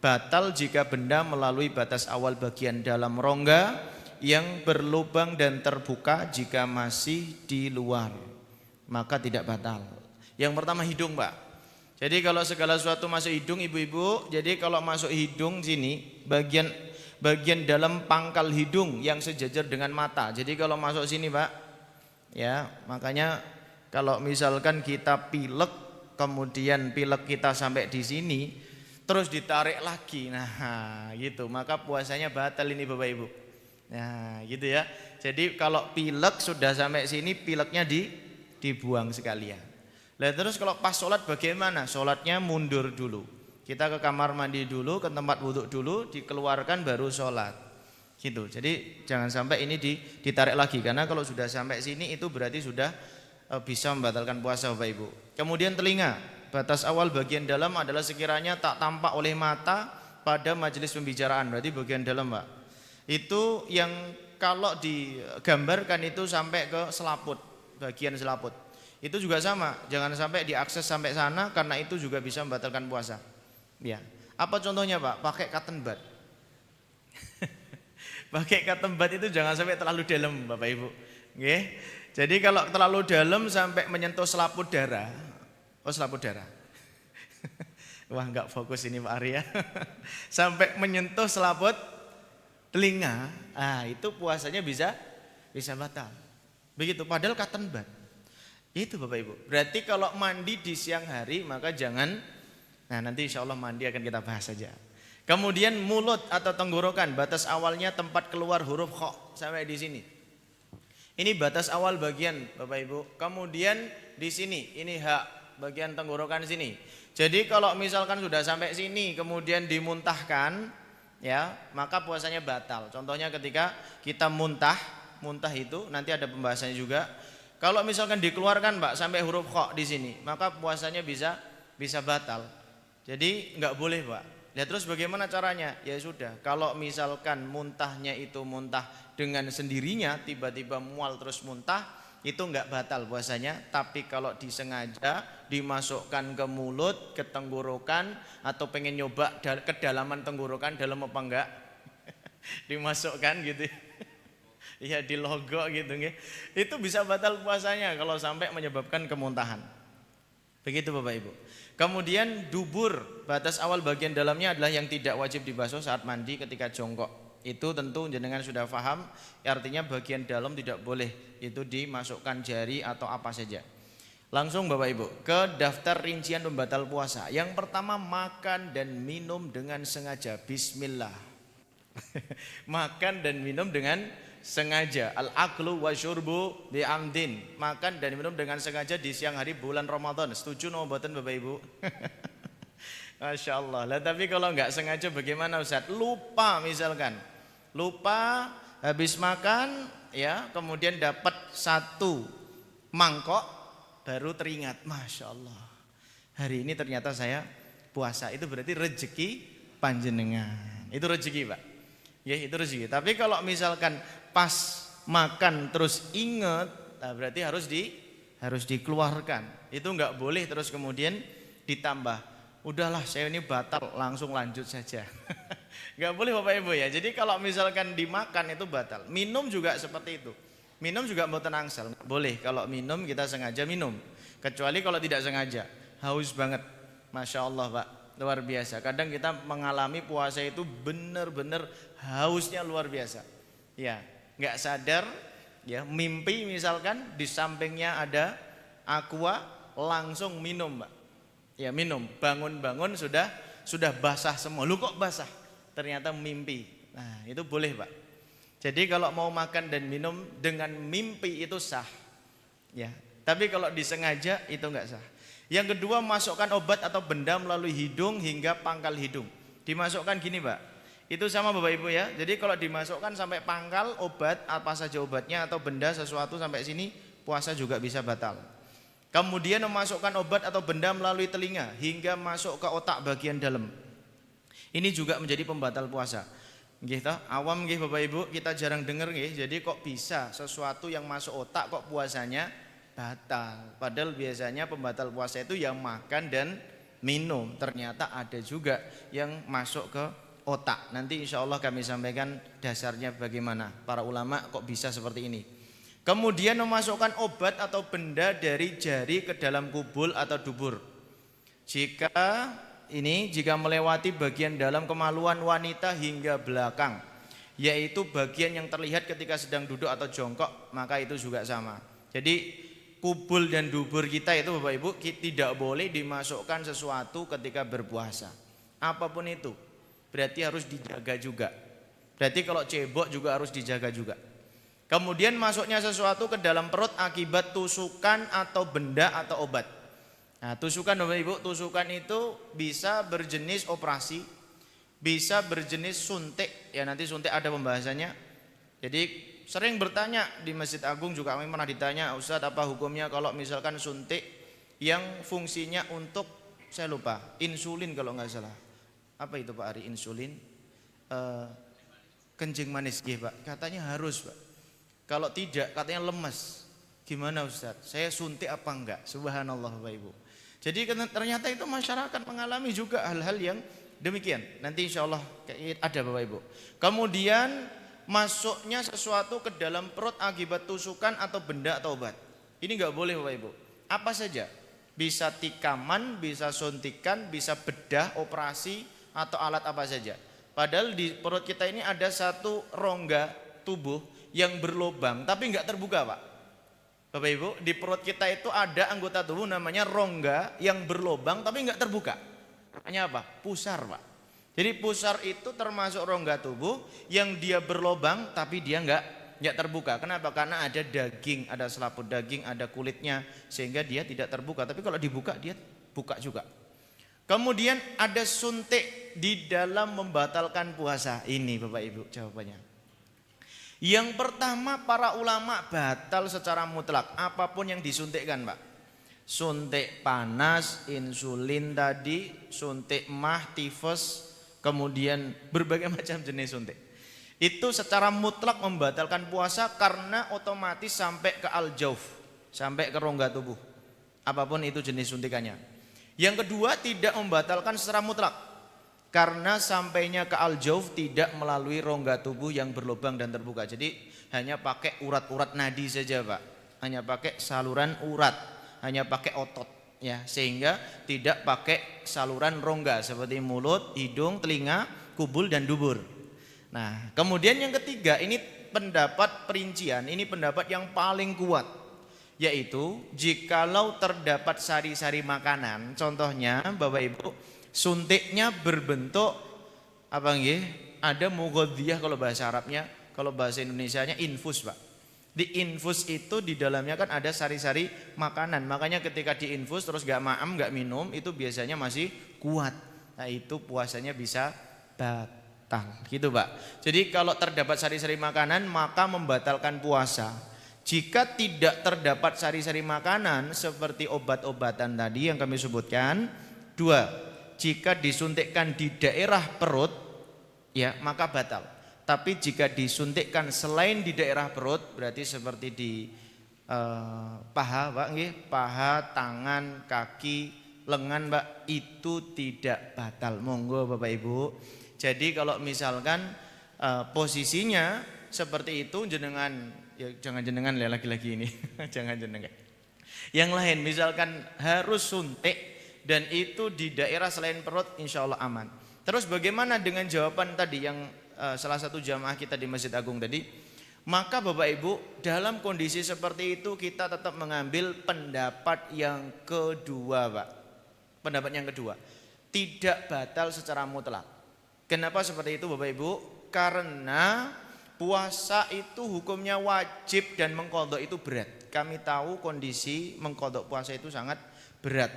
Speaker 3: Batal jika benda melalui batas awal bagian dalam rongga yang berlubang dan terbuka. Jika masih di luar maka tidak batal. Yang pertama hidung Pak. Jadi kalau segala sesuatu masuk hidung ibu-ibu, jadi kalau masuk hidung sini bagian dalam pangkal hidung yang sejajar dengan mata. Jadi kalau masuk sini Pak, ya makanya kalau misalkan kita pilek, kemudian pilek kita sampai di sini, terus ditarik lagi, nah gitu, maka puasanya batal ini Bapak Ibu. Nah gitu ya. Jadi kalau pilek sudah sampai sini, pileknya dibuang sekalian. Lah terus kalau pas sholat bagaimana? Sholatnya mundur dulu. Kita ke kamar mandi dulu, ke tempat wudhu dulu, dikeluarkan baru sholat. Gitu. Jadi jangan sampai ini ditarik lagi, karena kalau sudah sampai sini itu berarti sudah bisa membatalkan puasa Bapak Ibu. Kemudian telinga, batas awal bagian dalam adalah sekiranya tak tampak oleh mata pada majelis pembicaraan, berarti bagian dalam Pak. Itu yang kalau digambarkan itu sampai ke selaput, bagian selaput. Itu juga sama, jangan sampai diakses sampai sana karena itu juga bisa membatalkan puasa. Ya, apa contohnya Pak? Pakai cotton bud. Pakai cotton bud itu jangan sampai terlalu dalam Bapak Ibu. Oke. Jadi kalau terlalu dalam sampai menyentuh selaput darah. Oh, selaput darah. Wah, enggak fokus ini Pak Arya. Sampai menyentuh selaput telinga. Ah, itu puasanya bisa batal. Begitu padahal cotton bud. Itu Bapak Ibu. Berarti kalau mandi di siang hari maka jangan. Nah, nanti insya Allah mandi akan kita bahas saja. Kemudian mulut atau tenggorokan, batas awalnya tempat keluar huruf kha sampai di sini. Ini batas awal bagian Bapak Ibu. Kemudian di sini, ini hak bagian tenggorokan sini. Jadi kalau misalkan sudah sampai sini kemudian dimuntahkan, ya maka puasanya batal. Contohnya ketika kita muntah itu nanti ada pembahasannya juga. Kalau misalkan dikeluarkan Pak sampai huruf kha di sini, maka puasanya bisa batal. Jadi nggak boleh Pak. Ya terus bagaimana caranya? Ya sudah, kalau misalkan muntahnya itu muntah dengan sendirinya, tiba-tiba mual terus muntah, itu nggak batal puasanya. Tapi kalau disengaja dimasukkan ke mulut, ke tenggorokan, atau pengen nyoba kedalaman tenggorokan dalam apa enggak, dimasukkan gitu. Iya di logo gitu nggih. Itu bisa batal puasanya kalau sampai menyebabkan kemuntahan. Begitu Bapak Ibu. Kemudian dubur, batas awal bagian dalamnya adalah yang tidak wajib dibasuh saat mandi ketika jongkok. Itu tentu jenengan sudah paham, artinya bagian dalam tidak boleh itu dimasukkan jari atau apa saja. Langsung Bapak Ibu ke daftar rincian pembatal puasa. Yang pertama, makan dan minum dengan sengaja. Bismillah. Makan dan minum dengan sengaja. Al-aklu wa syurbu bi'amdin. Makan dan minum dengan sengaja di siang hari bulan Ramadan. Setuju no mboten Bapak Ibu? Masya Allah. Lah tapi kalau nggak sengaja bagaimana Ustaz? Lupa misalkan. Lupa habis makan ya, kemudian dapat satu mangkok baru teringat. Masya Allah. Hari ini ternyata saya puasa. Itu berarti rezeki panjenengan. Itu rezeki Pak. Ya itu rezeki. Tapi kalau misalkan pas makan terus ingat, nah berarti harus dikeluarkan. Itu nggak boleh terus kemudian ditambah. Udahlah saya ini batal, langsung lanjut saja. Nggak boleh Bapak Ibu ya. Jadi kalau misalkan dimakan itu batal. Minum juga seperti itu. Minum juga mboten angsal. Boleh kalau minum kita sengaja minum. Kecuali kalau tidak sengaja. Haus banget. Masya Allah Pak. Luar biasa. Kadang kita mengalami puasa itu benar-benar hausnya luar biasa. Ya, nggak sadar, ya mimpi misalkan di sampingnya ada aqua, langsung minum, Mbak. Ya minum. Bangun-bangun sudah basah semua. Lu kok basah? Ternyata mimpi. Nah itu boleh Pak. Jadi kalau mau makan dan minum dengan mimpi itu sah. Ya. Tapi kalau disengaja itu nggak sah. Yang kedua, masukkan obat atau benda melalui hidung hingga pangkal hidung. Dimasukkan gini Pak, itu sama Bapak Ibu ya. Jadi kalau dimasukkan sampai pangkal obat, apa saja obatnya atau benda sesuatu sampai sini, puasa juga bisa batal. Kemudian memasukkan obat atau benda melalui telinga hingga masuk ke otak bagian dalam. Ini juga menjadi pembatal puasa. Nggih toh, awam nggih Bapak Ibu, kita jarang dengar nggih. Jadi kok bisa sesuatu yang masuk otak kok puasanya batal. Padahal biasanya pembatal puasa itu yang makan dan minum. Ternyata ada juga yang masuk ke otak. Nanti insya Allah kami sampaikan dasarnya bagaimana. Para ulama kok bisa seperti ini. Kemudian memasukkan obat atau benda dari jari ke dalam kubul atau dubur. Jika melewati bagian dalam kemaluan wanita hingga belakang, yaitu bagian yang terlihat ketika sedang duduk atau jongkok, maka itu juga sama. Jadi kubul dan dubur kita itu Bapak Ibu tidak boleh dimasukkan sesuatu ketika berpuasa. Apapun itu berarti harus dijaga juga. Berarti kalau cebok juga harus dijaga juga. Kemudian masuknya sesuatu ke dalam perut akibat tusukan atau benda atau obat. Nah, tusukan Bapak Ibu, tusukan itu bisa berjenis operasi, bisa berjenis suntik. Ya nanti suntik ada pembahasannya. Jadi sering bertanya di Masjid Agung juga kami pernah ditanya, Ustadz apa hukumnya kalau misalkan suntik yang fungsinya untuk, saya lupa, insulin kalau nggak salah. Apa itu Pak Ari, insulin? Kencing manis, ya Pak. Katanya harus Pak. Kalau tidak katanya lemas. Gimana Ustadz? Saya suntik apa enggak? Subhanallah Bapak Ibu. Jadi ternyata itu masyarakat mengalami juga hal-hal yang demikian. Nanti insya Allah ada Bapak Ibu. Kemudian masuknya sesuatu ke dalam perut akibat tusukan atau benda atau obat. Ini enggak boleh Bapak Ibu. Apa saja? Bisa tikaman, bisa suntikan, bisa bedah, operasi atau alat apa saja. Padahal di perut kita ini ada satu rongga tubuh yang berlubang tapi enggak terbuka Pak. Bapak Ibu, di perut kita itu ada anggota tubuh namanya rongga yang berlubang tapi enggak terbuka. Hanya apa? Pusar Pak. Jadi pusar itu termasuk rongga tubuh yang dia berlubang tapi dia enggak terbuka. Kenapa? Karena ada daging, ada selaput daging, ada kulitnya sehingga dia tidak terbuka. Tapi kalau dibuka dia buka juga. Kemudian ada suntik di dalam membatalkan puasa. Ini Bapak Ibu jawabannya. Yang pertama para ulama batal secara mutlak apapun yang disuntikkan Pak. Suntik panas, insulin tadi, suntik mah, tifus, kemudian berbagai macam jenis suntik. Itu secara mutlak membatalkan puasa karena otomatis sampai ke al-jauf, sampai ke rongga tubuh. Apapun itu jenis suntikannya. Yang kedua tidak membatalkan secara mutlak karena sampainya ke al-jauf tidak melalui rongga tubuh yang berlubang dan terbuka. Jadi hanya pakai urat-urat nadi saja Pak. Hanya pakai saluran urat, hanya pakai otot ya, sehingga tidak pakai saluran rongga seperti mulut, hidung, telinga, kubul dan dubur. Nah, kemudian yang ketiga ini pendapat perincian, ini pendapat yang paling kuat, yaitu jikalau terdapat sari-sari makanan, contohnya Bapak Ibu, suntiknya berbentuk apa nggih? Ada mughadhiyah kalau bahasa Arabnya, kalau bahasa Indonesianya infus, Pak. Di infus itu di dalamnya kan ada sari-sari makanan. Makanya ketika diinfus terus gak maem, gak minum, itu biasanya masih kuat. Nah, itu puasanya bisa batal. Gitu, Pak. Jadi kalau terdapat sari-sari makanan maka membatalkan puasa. Jika tidak terdapat sari-sari makanan seperti obat-obatan tadi yang kami sebutkan, dua, jika disuntikkan di daerah perut ya maka batal. Tapi jika disuntikkan selain di daerah perut berarti seperti di paha Pak nggih, paha, tangan, kaki, lengan Pak, itu tidak batal. Monggo Bapak Ibu. Jadi kalau misalkan posisinya seperti itu jenengan ya jangan jenengan ya lagi-lagi ini. Jangan jenengan. Yang lain misalkan harus suntik dan itu di daerah selain perut insya Allah aman. Terus bagaimana dengan jawaban tadi yang salah satu jamaah kita di Masjid Agung tadi? Maka Bapak Ibu dalam kondisi seperti itu kita tetap mengambil pendapat yang kedua Pak. Pendapat yang kedua tidak batal secara mutlak. Kenapa seperti itu Bapak Ibu? Karena puasa itu hukumnya wajib dan mengqadha itu berat. Kami tahu kondisi mengqadha puasa itu sangat berat.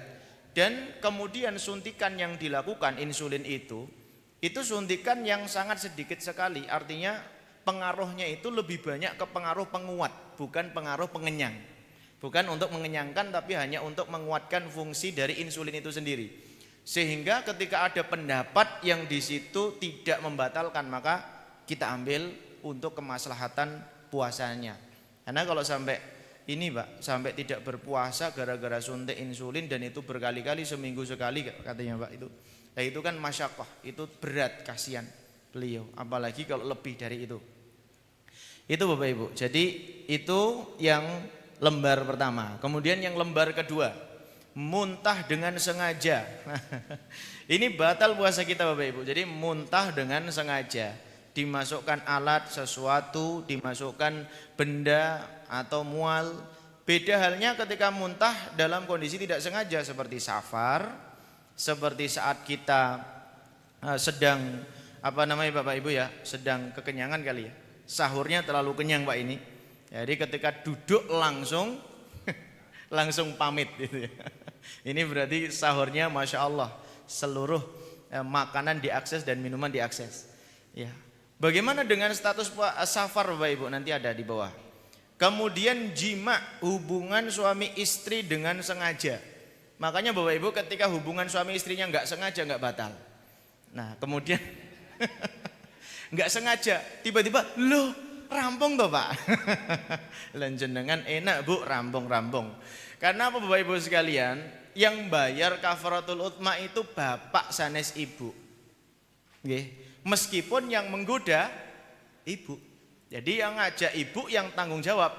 Speaker 3: Dan kemudian suntikan yang dilakukan insulin itu suntikan yang sangat sedikit sekali. Artinya pengaruhnya itu lebih banyak ke pengaruh penguat, bukan pengaruh pengenyang. Bukan untuk mengenyangkan tapi hanya untuk menguatkan fungsi dari insulin itu sendiri. Sehingga ketika ada pendapat yang di situ tidak membatalkan maka kita ambil untuk kemaslahatan puasanya. Karena kalau sampai ini Pak, sampai tidak berpuasa gara-gara suntik insulin dan itu berkali-kali seminggu sekali katanya Pak itu. Nah itu kan masyaqqah, itu berat, kasihan beliau. Apalagi kalau lebih dari itu. Itu Bapak Ibu. Jadi itu yang lembar pertama. Kemudian yang lembar kedua, muntah dengan sengaja. Ini batal puasa kita Bapak Ibu. Jadi muntah dengan sengaja. Dimasukkan alat sesuatu, dimasukkan benda atau mual. Beda halnya ketika muntah dalam kondisi tidak sengaja seperti safar, seperti saat kita sedang apa namanya Bapak Ibu ya, sedang kekenyangan kali ya. Sahurnya terlalu kenyang Pak ini. Jadi ketika duduk langsung pamit gitu ya. Ini berarti sahurnya Masya Allah seluruh makanan diakses dan minuman diakses. Ya. Bagaimana dengan status safar Bapak Ibu? Nanti ada di bawah. Kemudian jima, hubungan suami istri dengan sengaja. Makanya Bapak Ibu ketika hubungan suami istrinya nggak sengaja nggak batal. Nah kemudian nggak sengaja tiba-tiba loh rampung toh Pak. Lenjenengan enak Bu rampung. Karena apa Bapak Ibu sekalian, yang bayar kafaratul utma itu bapak sanes ibu. Nggih. Meskipun yang menggoda ibu. Jadi yang ngajak ibu yang tanggung jawab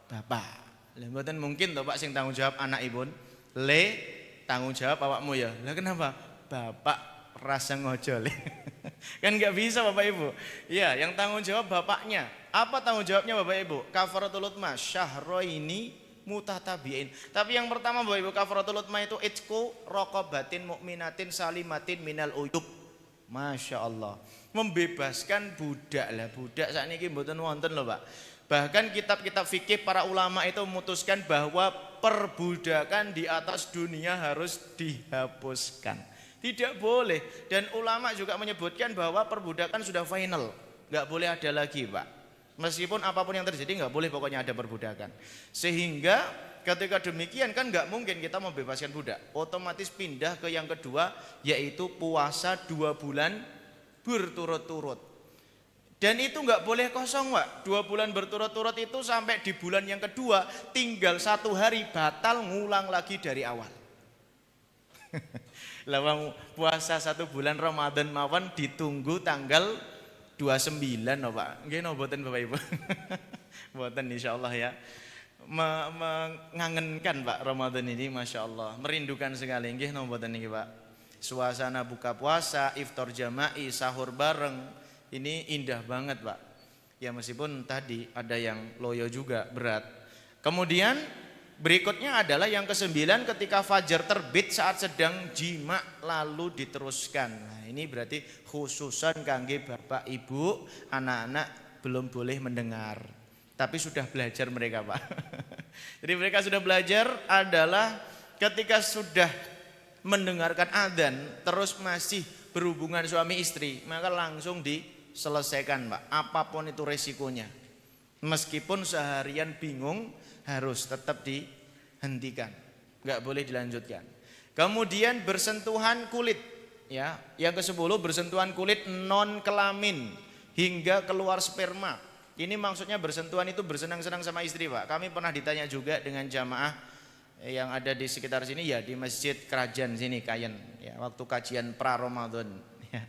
Speaker 3: bapak. Lah mboten mungkin toh Pak sing tanggung jawab anak ibu. Le tanggung jawab awakmu ya. Lah kenapa? Bapak rasa ngojol. Kan nggak bisa Bapak Ibu. Ya, yang tanggung jawab bapaknya. Apa tanggung jawabnya Bapak Ibu? Kafaratul utma syahroini mutatabiin. Tapi yang pertama Bapak Ibu kafaratul utma itu itqu raqabatin mukminatin salimatin minal uyub. Masya Allah. Membebaskan budak lah. Budak saat ini mboten wonten lho Pak. Bahkan kitab-kitab fikih para ulama itu memutuskan bahwa perbudakan di atas dunia harus dihapuskan. Tidak boleh. Dan ulama juga menyebutkan bahwa perbudakan sudah final. Nggak boleh ada lagi Pak. Meskipun apapun yang terjadi nggak boleh pokoknya ada perbudakan. Sehingga ketika demikian kan nggak mungkin kita membebaskan budak. Otomatis pindah ke yang kedua yaitu puasa 2 bulan berturut-turut. Dan itu nggak boleh kosong Pak. 2 bulan berturut-turut itu sampai di bulan yang kedua tinggal 1 hari batal ngulang lagi dari awal. Lawang puasa 1 bulan Ramadan mawon ditunggu tanggal 29 no Pak. Nggih no boten Bapak Ibu. Boten insyaallah ya. Mengangenkan Pak Ramadan ini Masya Allah. Merindukan sekali nggih no boten niki Pak. Suasana buka puasa, iftar jama'i, sahur bareng. Ini indah banget Pak. Ya meskipun tadi ada yang loyo juga berat. Kemudian berikutnya adalah yang ke-9 ketika fajar terbit saat sedang jima lalu diteruskan. Nah ini berarti khususan kangge bapak ibu anak-anak belum boleh mendengar. Tapi sudah belajar mereka Pak. Jadi mereka sudah belajar adalah ketika sudah mendengarkan adzan terus masih berhubungan suami istri maka langsung diselesaikan Pak. Apapun itu resikonya. Meskipun seharian bingung harus tetap dihentikan. Enggak boleh dilanjutkan. Kemudian bersentuhan kulit ya. Yang ke-10 bersentuhan kulit non kelamin hingga keluar sperma. Ini maksudnya bersentuhan itu bersenang-senang sama istri Pak. Kami pernah ditanya juga dengan jamaah yang ada di sekitar sini ya di Masjid Kerajaan sini Kayen ya waktu kajian pra Ramadan ya.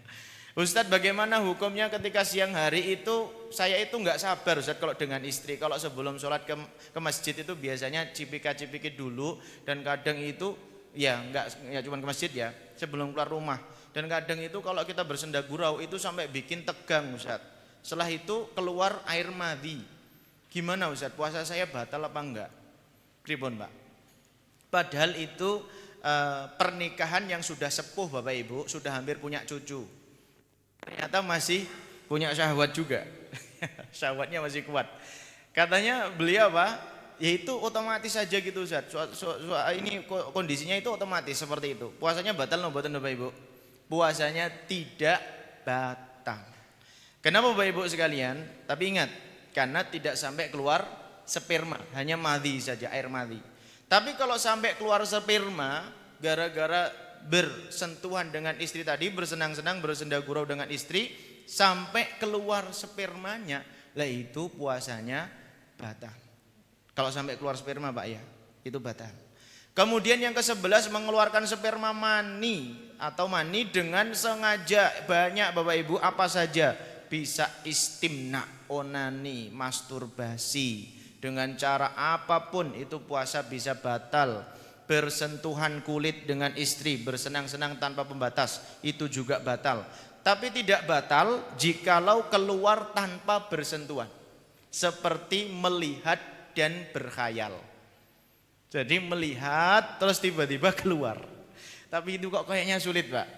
Speaker 3: Ustadz bagaimana hukumnya ketika siang hari itu saya itu nggak sabar Ustadz kalau dengan istri kalau sebelum sholat ke masjid itu biasanya cipika-cipiki dulu dan kadang itu ya nggak ya cuma ke masjid ya sebelum keluar rumah dan kadang itu kalau kita bersenda gurau itu sampai bikin tegang Ustadz. Setelah itu keluar air madhi. Gimana Ustadz puasa saya batal apa enggak? Pripun Pak? Padahal itu pernikahan yang sudah sepuh Bapak Ibu, sudah hampir punya cucu. Ternyata masih punya syahwat juga. Syahwatnya masih kuat. Katanya beliau apa? Yaitu otomatis saja gitu Ustaz. Ini kondisinya itu otomatis seperti itu. Puasanya batal no mboten Bapak Ibu? Puasanya tidak batal. Kenapa Bapak Ibu sekalian? Tapi ingat, karena tidak sampai keluar sperma, hanya madhi saja, air madhi. Tapi kalau sampai keluar sperma gara-gara bersentuhan dengan istri tadi, bersenang-senang, bersenda gurau dengan istri sampai keluar spermanya, lah itu puasanya batal. Kalau sampai keluar sperma Pak ya, itu batal. Kemudian yang ke-11 mengeluarkan sperma mani atau mani dengan sengaja banyak Bapak Ibu apa saja bisa istimna, onani, masturbasi. Dengan cara apapun itu puasa bisa batal. Bersentuhan kulit dengan istri, bersenang-senang tanpa pembatas, itu juga batal. Tapi tidak batal jikalau keluar tanpa bersentuhan. Seperti melihat dan berkhayal. Jadi melihat terus tiba-tiba keluar. Tapi itu kok kayaknya sulit Pak.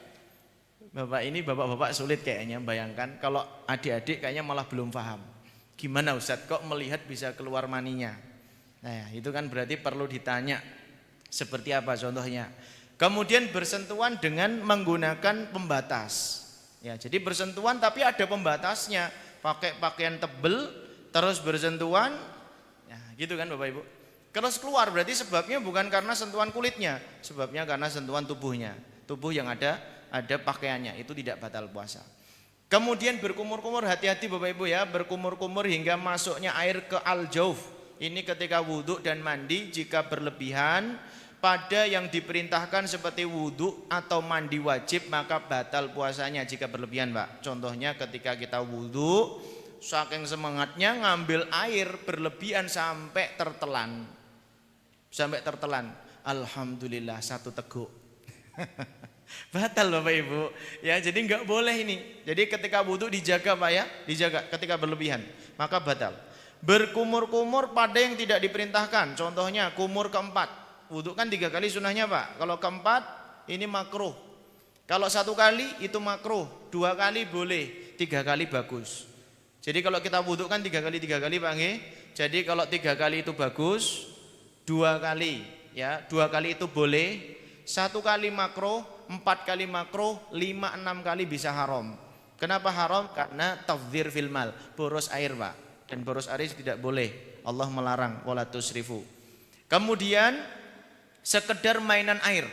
Speaker 3: Bapak ini bapak-bapak sulit kayaknya bayangkan. Kalau adik-adik kayaknya malah belum paham. Gimana Ustadz kok melihat bisa keluar maninya? Nah itu kan berarti perlu ditanya seperti apa contohnya. Kemudian bersentuhan dengan menggunakan pembatas. Ya, jadi bersentuhan tapi ada pembatasnya. Pakai pakaian tebel terus bersentuhan. Ya, gitu kan Bapak Ibu. Terus keluar berarti sebabnya bukan karena sentuhan kulitnya, sebabnya karena sentuhan tubuhnya. Tubuh yang ada pakaiannya itu tidak batal puasa. Kemudian berkumur-kumur, hati-hati Bapak Ibu ya, berkumur-kumur hingga masuknya air ke al-jauf. Ini ketika wudhu dan mandi jika berlebihan pada yang diperintahkan seperti wudhu atau mandi wajib maka batal puasanya jika berlebihan Pak. Contohnya ketika kita wudhu saking semangatnya ngambil air berlebihan sampai tertelan. Alhamdulillah 1 teguk. Batal Bapak Ibu. Ya, jadi enggak boleh ini. Jadi ketika wudhu dijaga Pak ya, dijaga ketika berlebihan maka batal. Berkumur-kumur pada yang tidak diperintahkan. Contohnya kumur keempat. Wudhu kan 3 kali sunahnya Pak. Kalau keempat ini makruh. Kalau 1 kali itu makruh, 2 kali boleh, 3 kali bagus. Jadi kalau kita wudhu kan 3 kali Pak nggih. Jadi kalau 3 kali itu bagus, 2 kali ya, 2 kali itu boleh, 1 kali makruh, 4 kali makruh, 5, 6 kali bisa haram. Kenapa haram? Karena tafdzir fil mal, boros air Pak. Dan boros air tidak boleh. Allah melarang wala tusrifu. Kemudian sekedar mainan air.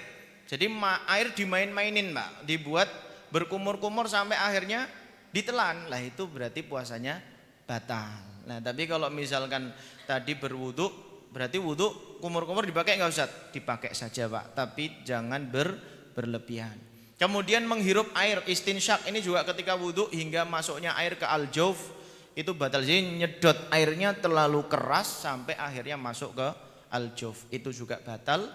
Speaker 3: Jadi air dimain-mainin Pak, dibuat berkumur-kumur sampai akhirnya ditelan. Lah itu berarti puasanya batal. Nah, tapi kalau misalkan tadi berwudu, berarti wudu kumur-kumur dipakai enggak Ustaz? Dipakai saja Pak, tapi jangan berlebihan. Kemudian menghirup air istinsyak ini juga ketika wudu hingga masuknya air ke al-jauf itu batal. Jadi nyedot airnya terlalu keras sampai akhirnya masuk ke al-jauf itu juga batal.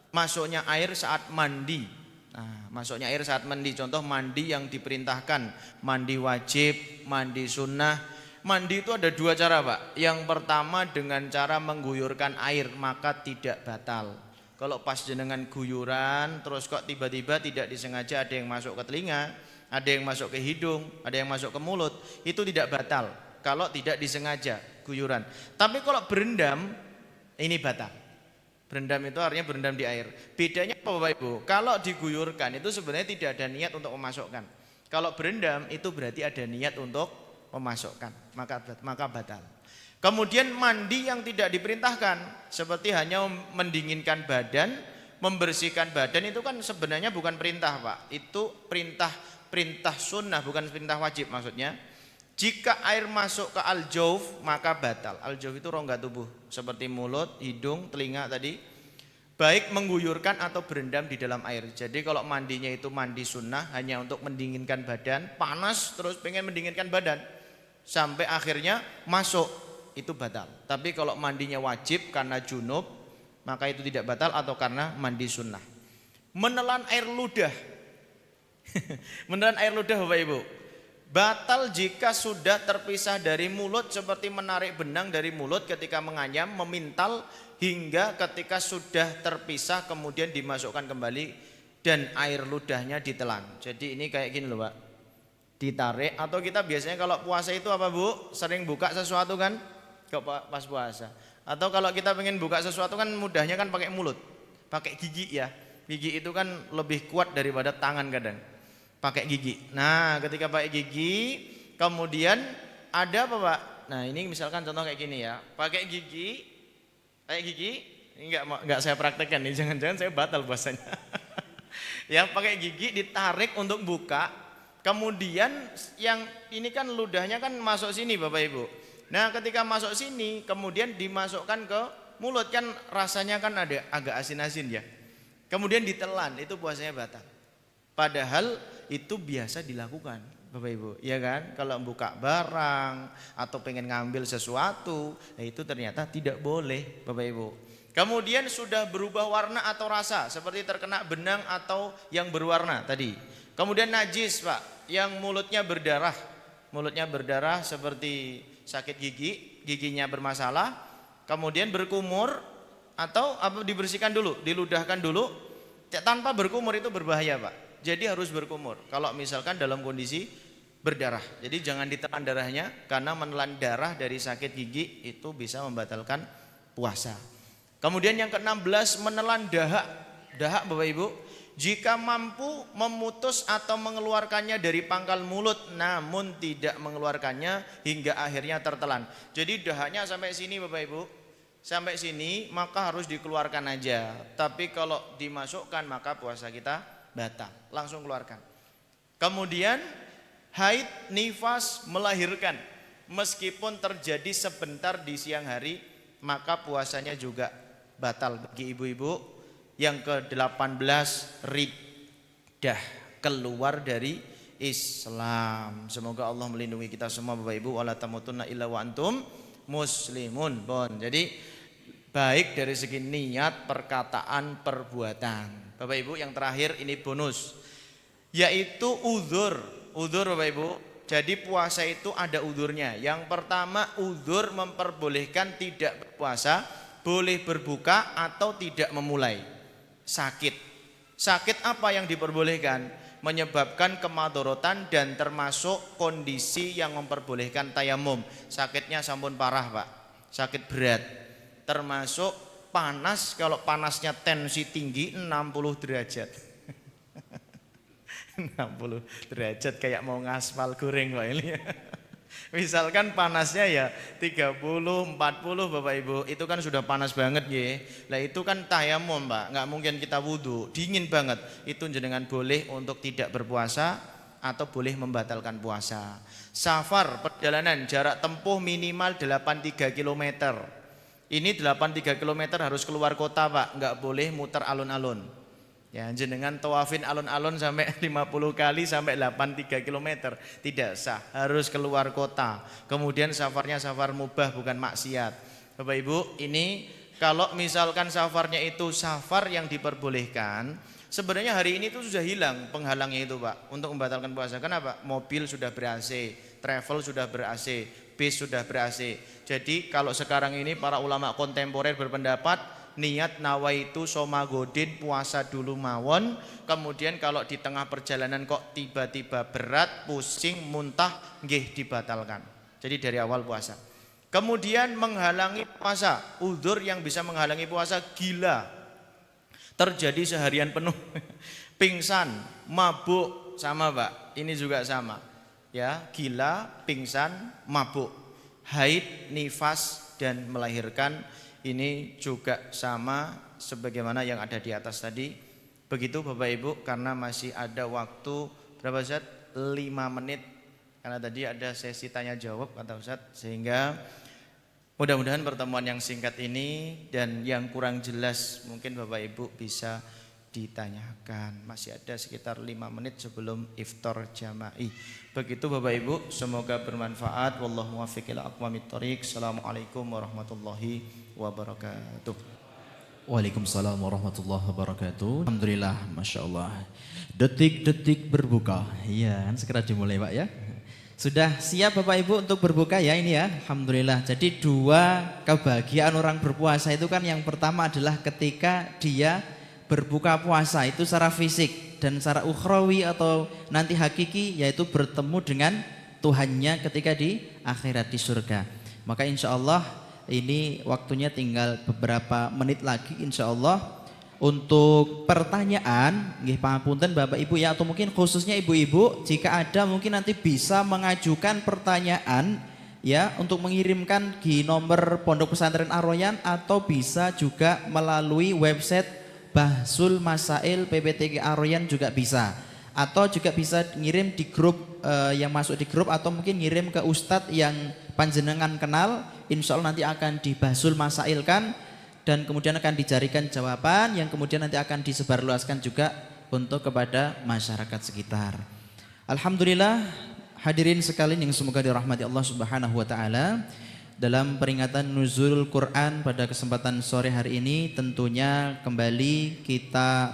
Speaker 3: Masuknya air saat mandi. Nah, masuknya air saat mandi, contoh mandi yang diperintahkan, mandi wajib, mandi sunnah. Mandi itu ada 2 cara Pak. Yang pertama dengan cara mengguyurkan air maka tidak batal. Kalau pas jenengan guyuran terus kok tiba-tiba tidak disengaja ada yang masuk ke telinga, ada yang masuk ke hidung, ada yang masuk ke mulut, itu tidak batal kalau tidak disengaja guyuran. Tapi kalau berendam ini batal. Berendam itu artinya berendam di air. Bedanya apa Bapak Ibu? Kalau diguyurkan itu sebenarnya tidak ada niat untuk memasukkan. Kalau berendam itu berarti ada niat untuk memasukkan, maka batal. Kemudian mandi yang tidak diperintahkan seperti hanya mendinginkan badan, membersihkan badan itu kan sebenarnya bukan perintah Pak. Itu perintah sunnah bukan perintah wajib maksudnya. Jika air masuk ke al-jauf maka batal. Al-jauf itu rongga tubuh seperti mulut, hidung, telinga tadi. Baik mengguyurkan atau berendam di dalam air. Jadi kalau mandinya itu mandi sunnah hanya untuk mendinginkan badan, panas terus pengen mendinginkan badan sampai akhirnya masuk itu batal. Tapi kalau mandinya wajib karena junub maka itu tidak batal atau karena mandi sunnah. Menelan air ludah. Menelan air ludah Bapak Ibu. Batal jika sudah terpisah dari mulut seperti menarik benang dari mulut ketika menganyam, memintal hingga ketika sudah terpisah kemudian dimasukkan kembali dan air ludahnya ditelan. Jadi ini kayak gini loh Pak. Ditarik atau kita biasanya kalau puasa itu apa Bu? Sering buka sesuatu kan? Pas puasa. Atau kalau kita pengen buka sesuatu kan mudahnya kan pakai mulut. Pakai gigi ya. Gigi itu kan lebih kuat daripada tangan kadang. Pakai gigi. Nah, ketika pakai gigi, kemudian ada apa Pak? Nah, ini misalkan contoh kayak gini ya. Pakai gigi, ini enggak saya praktekkan nih, jangan-jangan saya batal puasanya. Ya, pakai gigi ditarik untuk buka. Kemudian yang ini kan ludahnya kan masuk sini Bapak Ibu. Nah, ketika masuk sini, kemudian dimasukkan ke mulut kan rasanya kan ada agak asin-asin ya. Kemudian ditelan, itu puasanya batal. Padahal itu biasa dilakukan Bapak Ibu, ya kan? Kalau buka barang atau pengen ngambil sesuatu, nah itu ternyata tidak boleh Bapak Ibu. Kemudian sudah berubah warna atau rasa seperti terkena benang atau yang berwarna tadi. Kemudian najis Pak, yang mulutnya berdarah seperti sakit gigi, giginya bermasalah, kemudian berkumur atau apa dibersihkan dulu, diludahkan dulu, tanpa berkumur itu berbahaya Pak. Jadi harus berkumur. Kalau misalkan dalam kondisi berdarah. Jadi jangan ditelan darahnya, karena menelan darah dari sakit gigi itu bisa membatalkan puasa. Kemudian yang ke-16, menelan dahak. Dahak Bapak Ibu, jika mampu memutus atau mengeluarkannya dari pangkal mulut namun tidak mengeluarkannya hingga akhirnya tertelan. Jadi dahaknya sampai sini Bapak Ibu, sampai sini maka harus dikeluarkan aja. Tapi kalau dimasukkan maka puasa kita batal. Langsung keluarkan. Kemudian haid, nifas, melahirkan, meskipun terjadi sebentar di siang hari maka puasanya juga batal bagi ibu-ibu. Yang ke-18, riddah, keluar dari Islam. Semoga Allah melindungi kita semua Bapak Ibu. Wala tamutunna illa wa antum muslimun. Bon. Jadi baik dari segi niat, perkataan, perbuatan. Bapak Ibu, yang terakhir ini bonus, yaitu uzur. Uzur Bapak Ibu. Jadi puasa itu ada uzurnya. Yang pertama, uzur memperbolehkan tidak berpuasa, boleh berbuka atau tidak memulai. Sakit. Sakit apa yang diperbolehkan? Menyebabkan kemadorotan dan termasuk kondisi yang memperbolehkan tayamum. Sakitnya sampun parah Pak, sakit berat. Termasuk panas, kalau panasnya tensi tinggi 60 derajat. 60 derajat kayak mau ngaspal goreng Pak ini. Misalkan panasnya ya 30, 40 Bapak Ibu, itu kan sudah panas banget ya. Lah itu kan tayamum Pak, nggak mungkin kita wudhu, dingin banget. Itu jenengan boleh untuk tidak berpuasa atau boleh membatalkan puasa. Safar, perjalanan jarak tempuh minimal 83 km. Ini 83 km harus keluar kota Pak, nggak boleh muter alun-alun. Ya, jenengan tawafin alun-alun sampai 50 kali sampai 83 km tidak sah, harus keluar kota. Kemudian safarnya safar mubah bukan maksiat. Bapak Ibu, ini kalau misalkan safarnya itu safar yang diperbolehkan, sebenarnya hari ini itu sudah hilang penghalangnya itu Pak untuk membatalkan puasa. Kenapa? Mobil sudah ber-AC, travel sudah ber-AC, bis sudah ber-AC. Jadi kalau sekarang ini para ulama kontemporer berpendapat niat nawaitu somagodin, puasa dulu mawon. Kemudian kalau di tengah perjalanan kok tiba-tiba berat, pusing, muntah, nggih dibatalkan. Jadi dari awal puasa. Kemudian menghalangi puasa, uzur yang bisa menghalangi puasa, gila, terjadi seharian penuh. Pingsan, mabuk, sama Pak, ini juga sama ya, gila, pingsan, mabuk. Haid, nifas, dan melahirkan, ini juga sama sebagaimana yang ada di atas tadi. Begitu Bapak Ibu, karena masih ada waktu berapa Ustaz? 5 menit. Karena tadi ada sesi tanya jawab kata Ustaz. Sehingga mudah-mudahan pertemuan yang singkat ini dan yang kurang jelas mungkin Bapak Ibu bisa ditanyakan. Masih ada sekitar 5 menit sebelum iftar jama'i. Begitu Bapak Ibu, semoga bermanfaat. Wallahu muwaffiq ila aqwamit thoriq. Assalamualaikum warahmatullahi wabarakatuh.
Speaker 2: Waalaikumsalam warahmatullahi wabarakatuh. Alhamdulillah, Masya Allah. Detik-detik berbuka. Iya, kan segera dimulai Pak ya. Sudah siap Bapak Ibu untuk berbuka ya ini ya. Alhamdulillah. Jadi dua kebahagiaan orang berpuasa itu kan, yang pertama adalah ketika dia berbuka puasa itu secara fisik, dan secara ukhrawi atau nanti hakiki yaitu bertemu dengan Tuhannya ketika di akhirat di surga. Maka insya Allah ini waktunya tinggal beberapa menit lagi insya Allah untuk pertanyaan. Nggih pangapunten Bapak Ibu ya, atau mungkin khususnya ibu-ibu jika ada mungkin nanti bisa mengajukan pertanyaan ya untuk mengirimkan di nomor Pondok Pesantren Ar-Royan, atau bisa juga melalui website Bahsul Masail PPTG Ar-Royan juga bisa, atau juga bisa ngirim di grup yang masuk di grup, atau mungkin ngirim ke ustadz yang panjenengan kenal. Insya Allah nanti akan dibahsul masailkan dan kemudian akan dicarikan jawaban yang kemudian nanti akan disebarluaskan juga untuk kepada masyarakat sekitar. Alhamdulillah, hadirin sekalian yang semoga dirahmati Allah Subhanahu wa taala. Dalam peringatan nuzul Quran pada kesempatan sore hari ini, tentunya kembali kita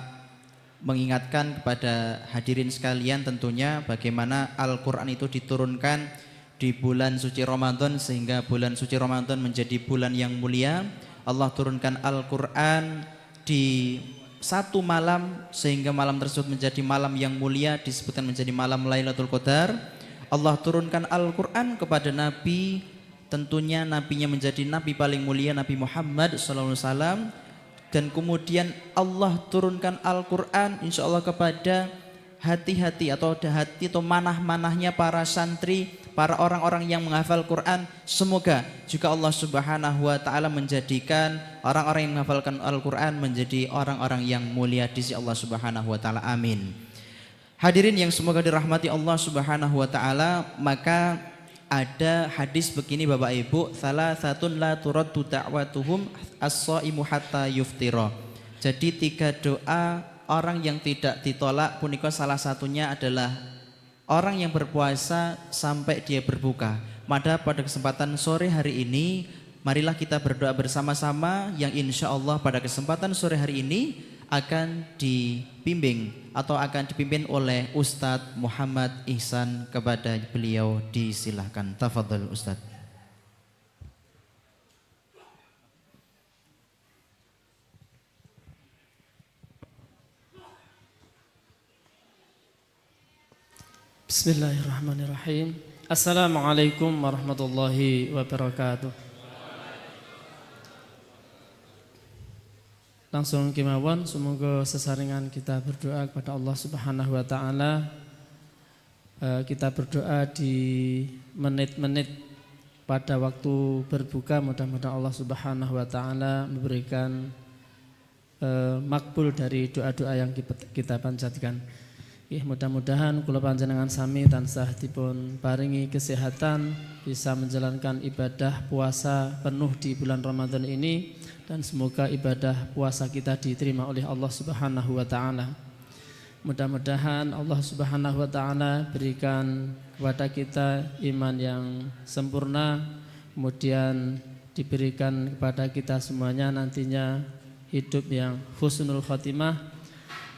Speaker 2: mengingatkan kepada hadirin sekalian tentunya bagaimana Al-Quran itu diturunkan di bulan suci Ramadan, sehingga bulan suci Ramadan menjadi bulan yang mulia. Allah turunkan Al-Quran di satu malam, sehingga malam tersebut menjadi malam yang mulia, disebutkan menjadi malam Lailatul Qadar. Allah turunkan Al-Quran kepada Nabi, tentunya nabinya menjadi nabi paling mulia, Nabi Muhammad SAW. Dan kemudian Allah turunkan Al-Quran insya Allah kepada hati-hati atau manah-manahnya para santri, para orang-orang yang menghafal Quran. Semoga juga Allah Subhanahu wa taala menjadikan orang-orang yang menghafalkan Al-Quran menjadi orang-orang yang mulia di sisi Allah Subhanahu wa taala. Amin. Hadirin yang semoga dirahmati Allah Subhanahu wa taala, maka ada hadis begini Bapak Ibu, salasatun la turaddu da'watuhum as-shaimu hatta yuftira. Jadi 3 doa orang yang tidak ditolak punika salah satunya adalah orang yang berpuasa sampai dia berbuka. Maka pada kesempatan sore hari ini marilah kita berdoa bersama-sama yang insya Allah pada kesempatan sore hari ini akan dibimbing atau akan dipimpin oleh Ustadz Muhammad Ihsan. Kepada beliau disilahkan. Tafadhol Ustadz.
Speaker 5: Bismillahirrahmanirrahim. Assalamualaikum warahmatullahi wabarakatuh. Langsung kemawon, semoga sesarengan kita berdoa kepada Allah Subhanahu wa taala. Kita berdoa di menit-menit pada waktu berbuka, mudah-mudahan Allah Subhanahu wa taala memberikan makbul dari doa-doa yang kita panjatkan. Mudah-mudahan kula panjenengan sami tansah dipun paringi kesehatan, bisa menjalankan ibadah puasa penuh di bulan Ramadan ini, dan semoga ibadah puasa kita diterima oleh Allah Subhanahu wa taala. Mudah-mudahan Allah Subhanahu wa taala berikan kepada kita iman yang sempurna, kemudian diberikan kepada kita semuanya nantinya hidup yang husnul khotimah,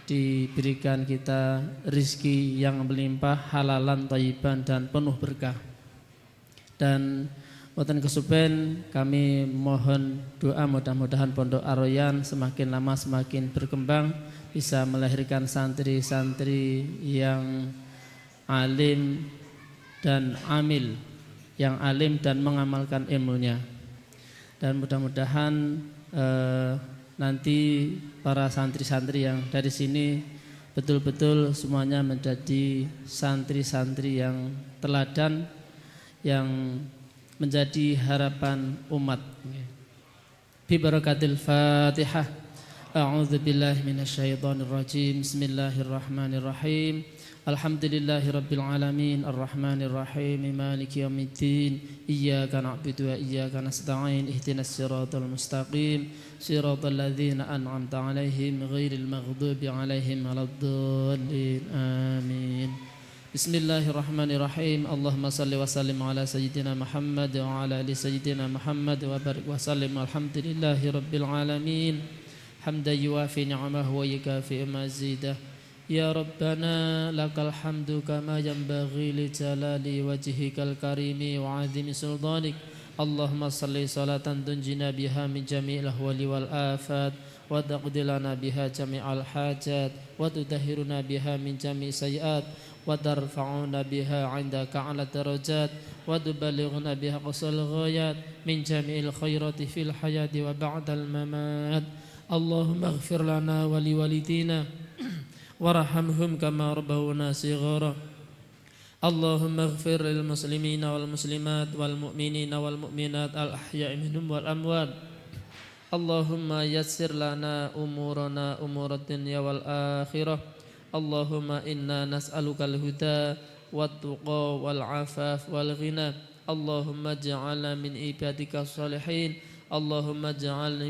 Speaker 5: diberikan kita rizki yang melimpah, halalan, thayyiban dan penuh berkah. Dan wonten kesupen kami mohon doa mudah-mudahan Pondok Ar-Rayyan semakin lama semakin berkembang, bisa melahirkan santri-santri yang alim dan amil, yang alim dan mengamalkan ilmunya. Dan mudah-mudahan nanti para santri-santri yang dari sini betul-betul semuanya menjadi santri-santri yang teladan, yang menjadi harapan umat. Bi barakatil Fatihah. A'udzu billahi minasyaitonir rajim. Bismillahirrahmanirrahim. Alhamdulillahirabbil alamin, arrahmanir rahim, maliki yaumiddin. Iyyaka na'budu wa iyyaka nasta'in. Ihdinas siratal mustaqim, siratal ladzina an'amta 'alaihim ghairil maghdubi 'alaihim waladdallin. Amin. Bismillahirrahmanirrahim. Allahumma salli wa sallim ala sayyidina Muhammad wa ala ali sayyidina Muhammad wa barik wa sallim. Alhamdulillahi rabbil alamin. Hamdan yuwafi ni'amahu wa yukafi mazidah. Ya Rabbana lakal hamdu kama yanbaghi li jalali wajhikal karimi wa 'azimi sultanik. Allahumma salli salatan tunjina biha min jami'il ahwali wal afat, wa taqdi lana biha jami'al hajat, wa tutahhiruna biha min jami'i sayyi'at, wa tarfa'una biha 'indaka 'ala darajat, wa tuballighuna biha qasal ghayat min jami'il khairati fil hayati wa ba'dal mamat. Allahumma ighfir lana wa liwalidina warhamhum kama rabbawna shighara. Allahumma ighfir lil muslimina wal muslimat wal mu'minina wal mu'minat al ahya'i minhum wal amwat. Allahumma yassir lana umurana umurad dunya wal akhirah. Allahumma inna nas'aluka al-huda wat tuqa wal afaf wal ghina. Allahumma ja'alna min ibadika salihin. Allahumma ja'alna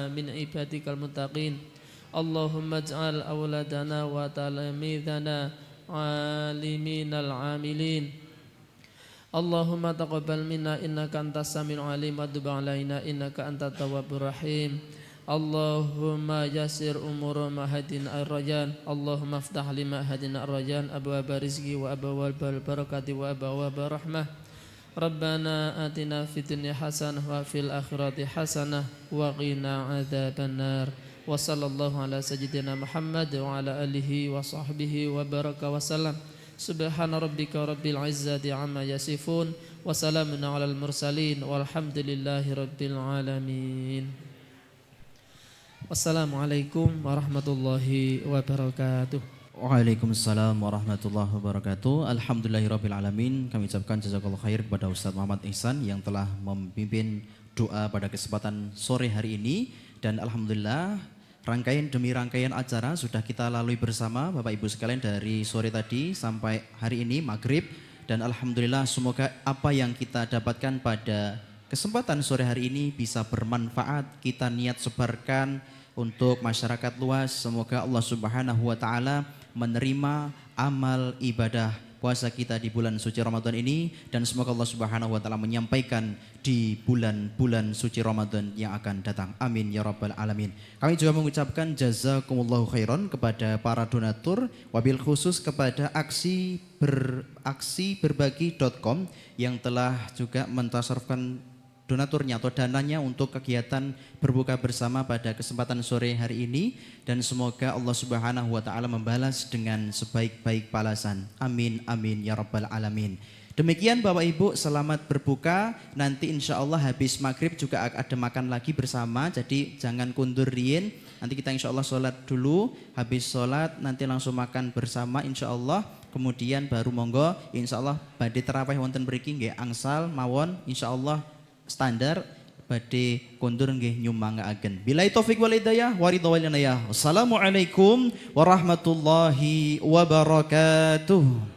Speaker 5: min ibadikal muttaqin. Allahumma ja'al awladana wa talamidana aliminal amilin. Allahumma taqabbal minna innaka antas samiul alim wa tub alaina innaka antat tawwabur rahim. Allahumma yassir umur mahadin ar-rayyan. Allahumma aftah lima hadin ar-rayyan abwaaba rizqi wa abwaabal barakati wa abwaaba rahmah. Rabbana atina fid dunya hasanah wa fil akhirati hasanah wa qina adzabannar. Wa sallallahu ala sayyidina Muhammad wa ala alihi wa sahbihi wa baraka wa salam. Subhana rabbika rabbil izzati amma yasifun. Wassalamun alal mursalin. Walhamdulillahi rabbil alamin. Wassalamualaikum warahmatullahi wabarakatuh.
Speaker 2: Waalaikumsalam warahmatullahi wabarakatuh. Alhamdulillahirabbil alamin. Kami ucapkan jazakallahu khair kepada Ustaz Muhammad Ihsan yang telah memimpin doa pada kesempatan sore hari ini, dan alhamdulillah rangkaian demi rangkaian acara sudah kita lalui bersama Bapak Ibu sekalian dari sore tadi sampai hari ini maghrib, dan alhamdulillah semoga apa yang kita dapatkan pada kesempatan sore hari ini bisa bermanfaat. Kita niat sebarkan untuk masyarakat luas. Semoga Allah Subhanahu wa taala menerima amal ibadah puasa kita di bulan suci Ramadan ini, dan semoga Allah Subhanahu wa taala menyampaikan di bulan-bulan suci Ramadan yang akan datang. Amin ya rabbal alamin. Kami juga mengucapkan jazakumullahu khairan kepada para donatur, wabil khusus kepada aksiberbagi.com yang telah juga mentasarufkan donaturnya atau dananya untuk kegiatan berbuka bersama pada kesempatan sore hari ini, dan semoga Allah Subhanahu wa taala membalas dengan sebaik-baik balasan. Amin amin ya rabbal alamin. Demikian Bapak Ibu, selamat berbuka. Nanti insya Allah habis maghrib juga ada makan lagi bersama, jadi jangan kundur rien. Nanti kita insya Allah sholat dulu, habis sholat nanti langsung makan bersama insya Allah. Kemudian baru monggo insya Allah badhe terawih wonten mriki nggih angsal mawon insya Allah standar badhe kondur nggih nyumangaaken. Billahi taufik wal hidayah wa ridha wal inayah. Wassalamualaikum warahmatullahi wabarakatuh.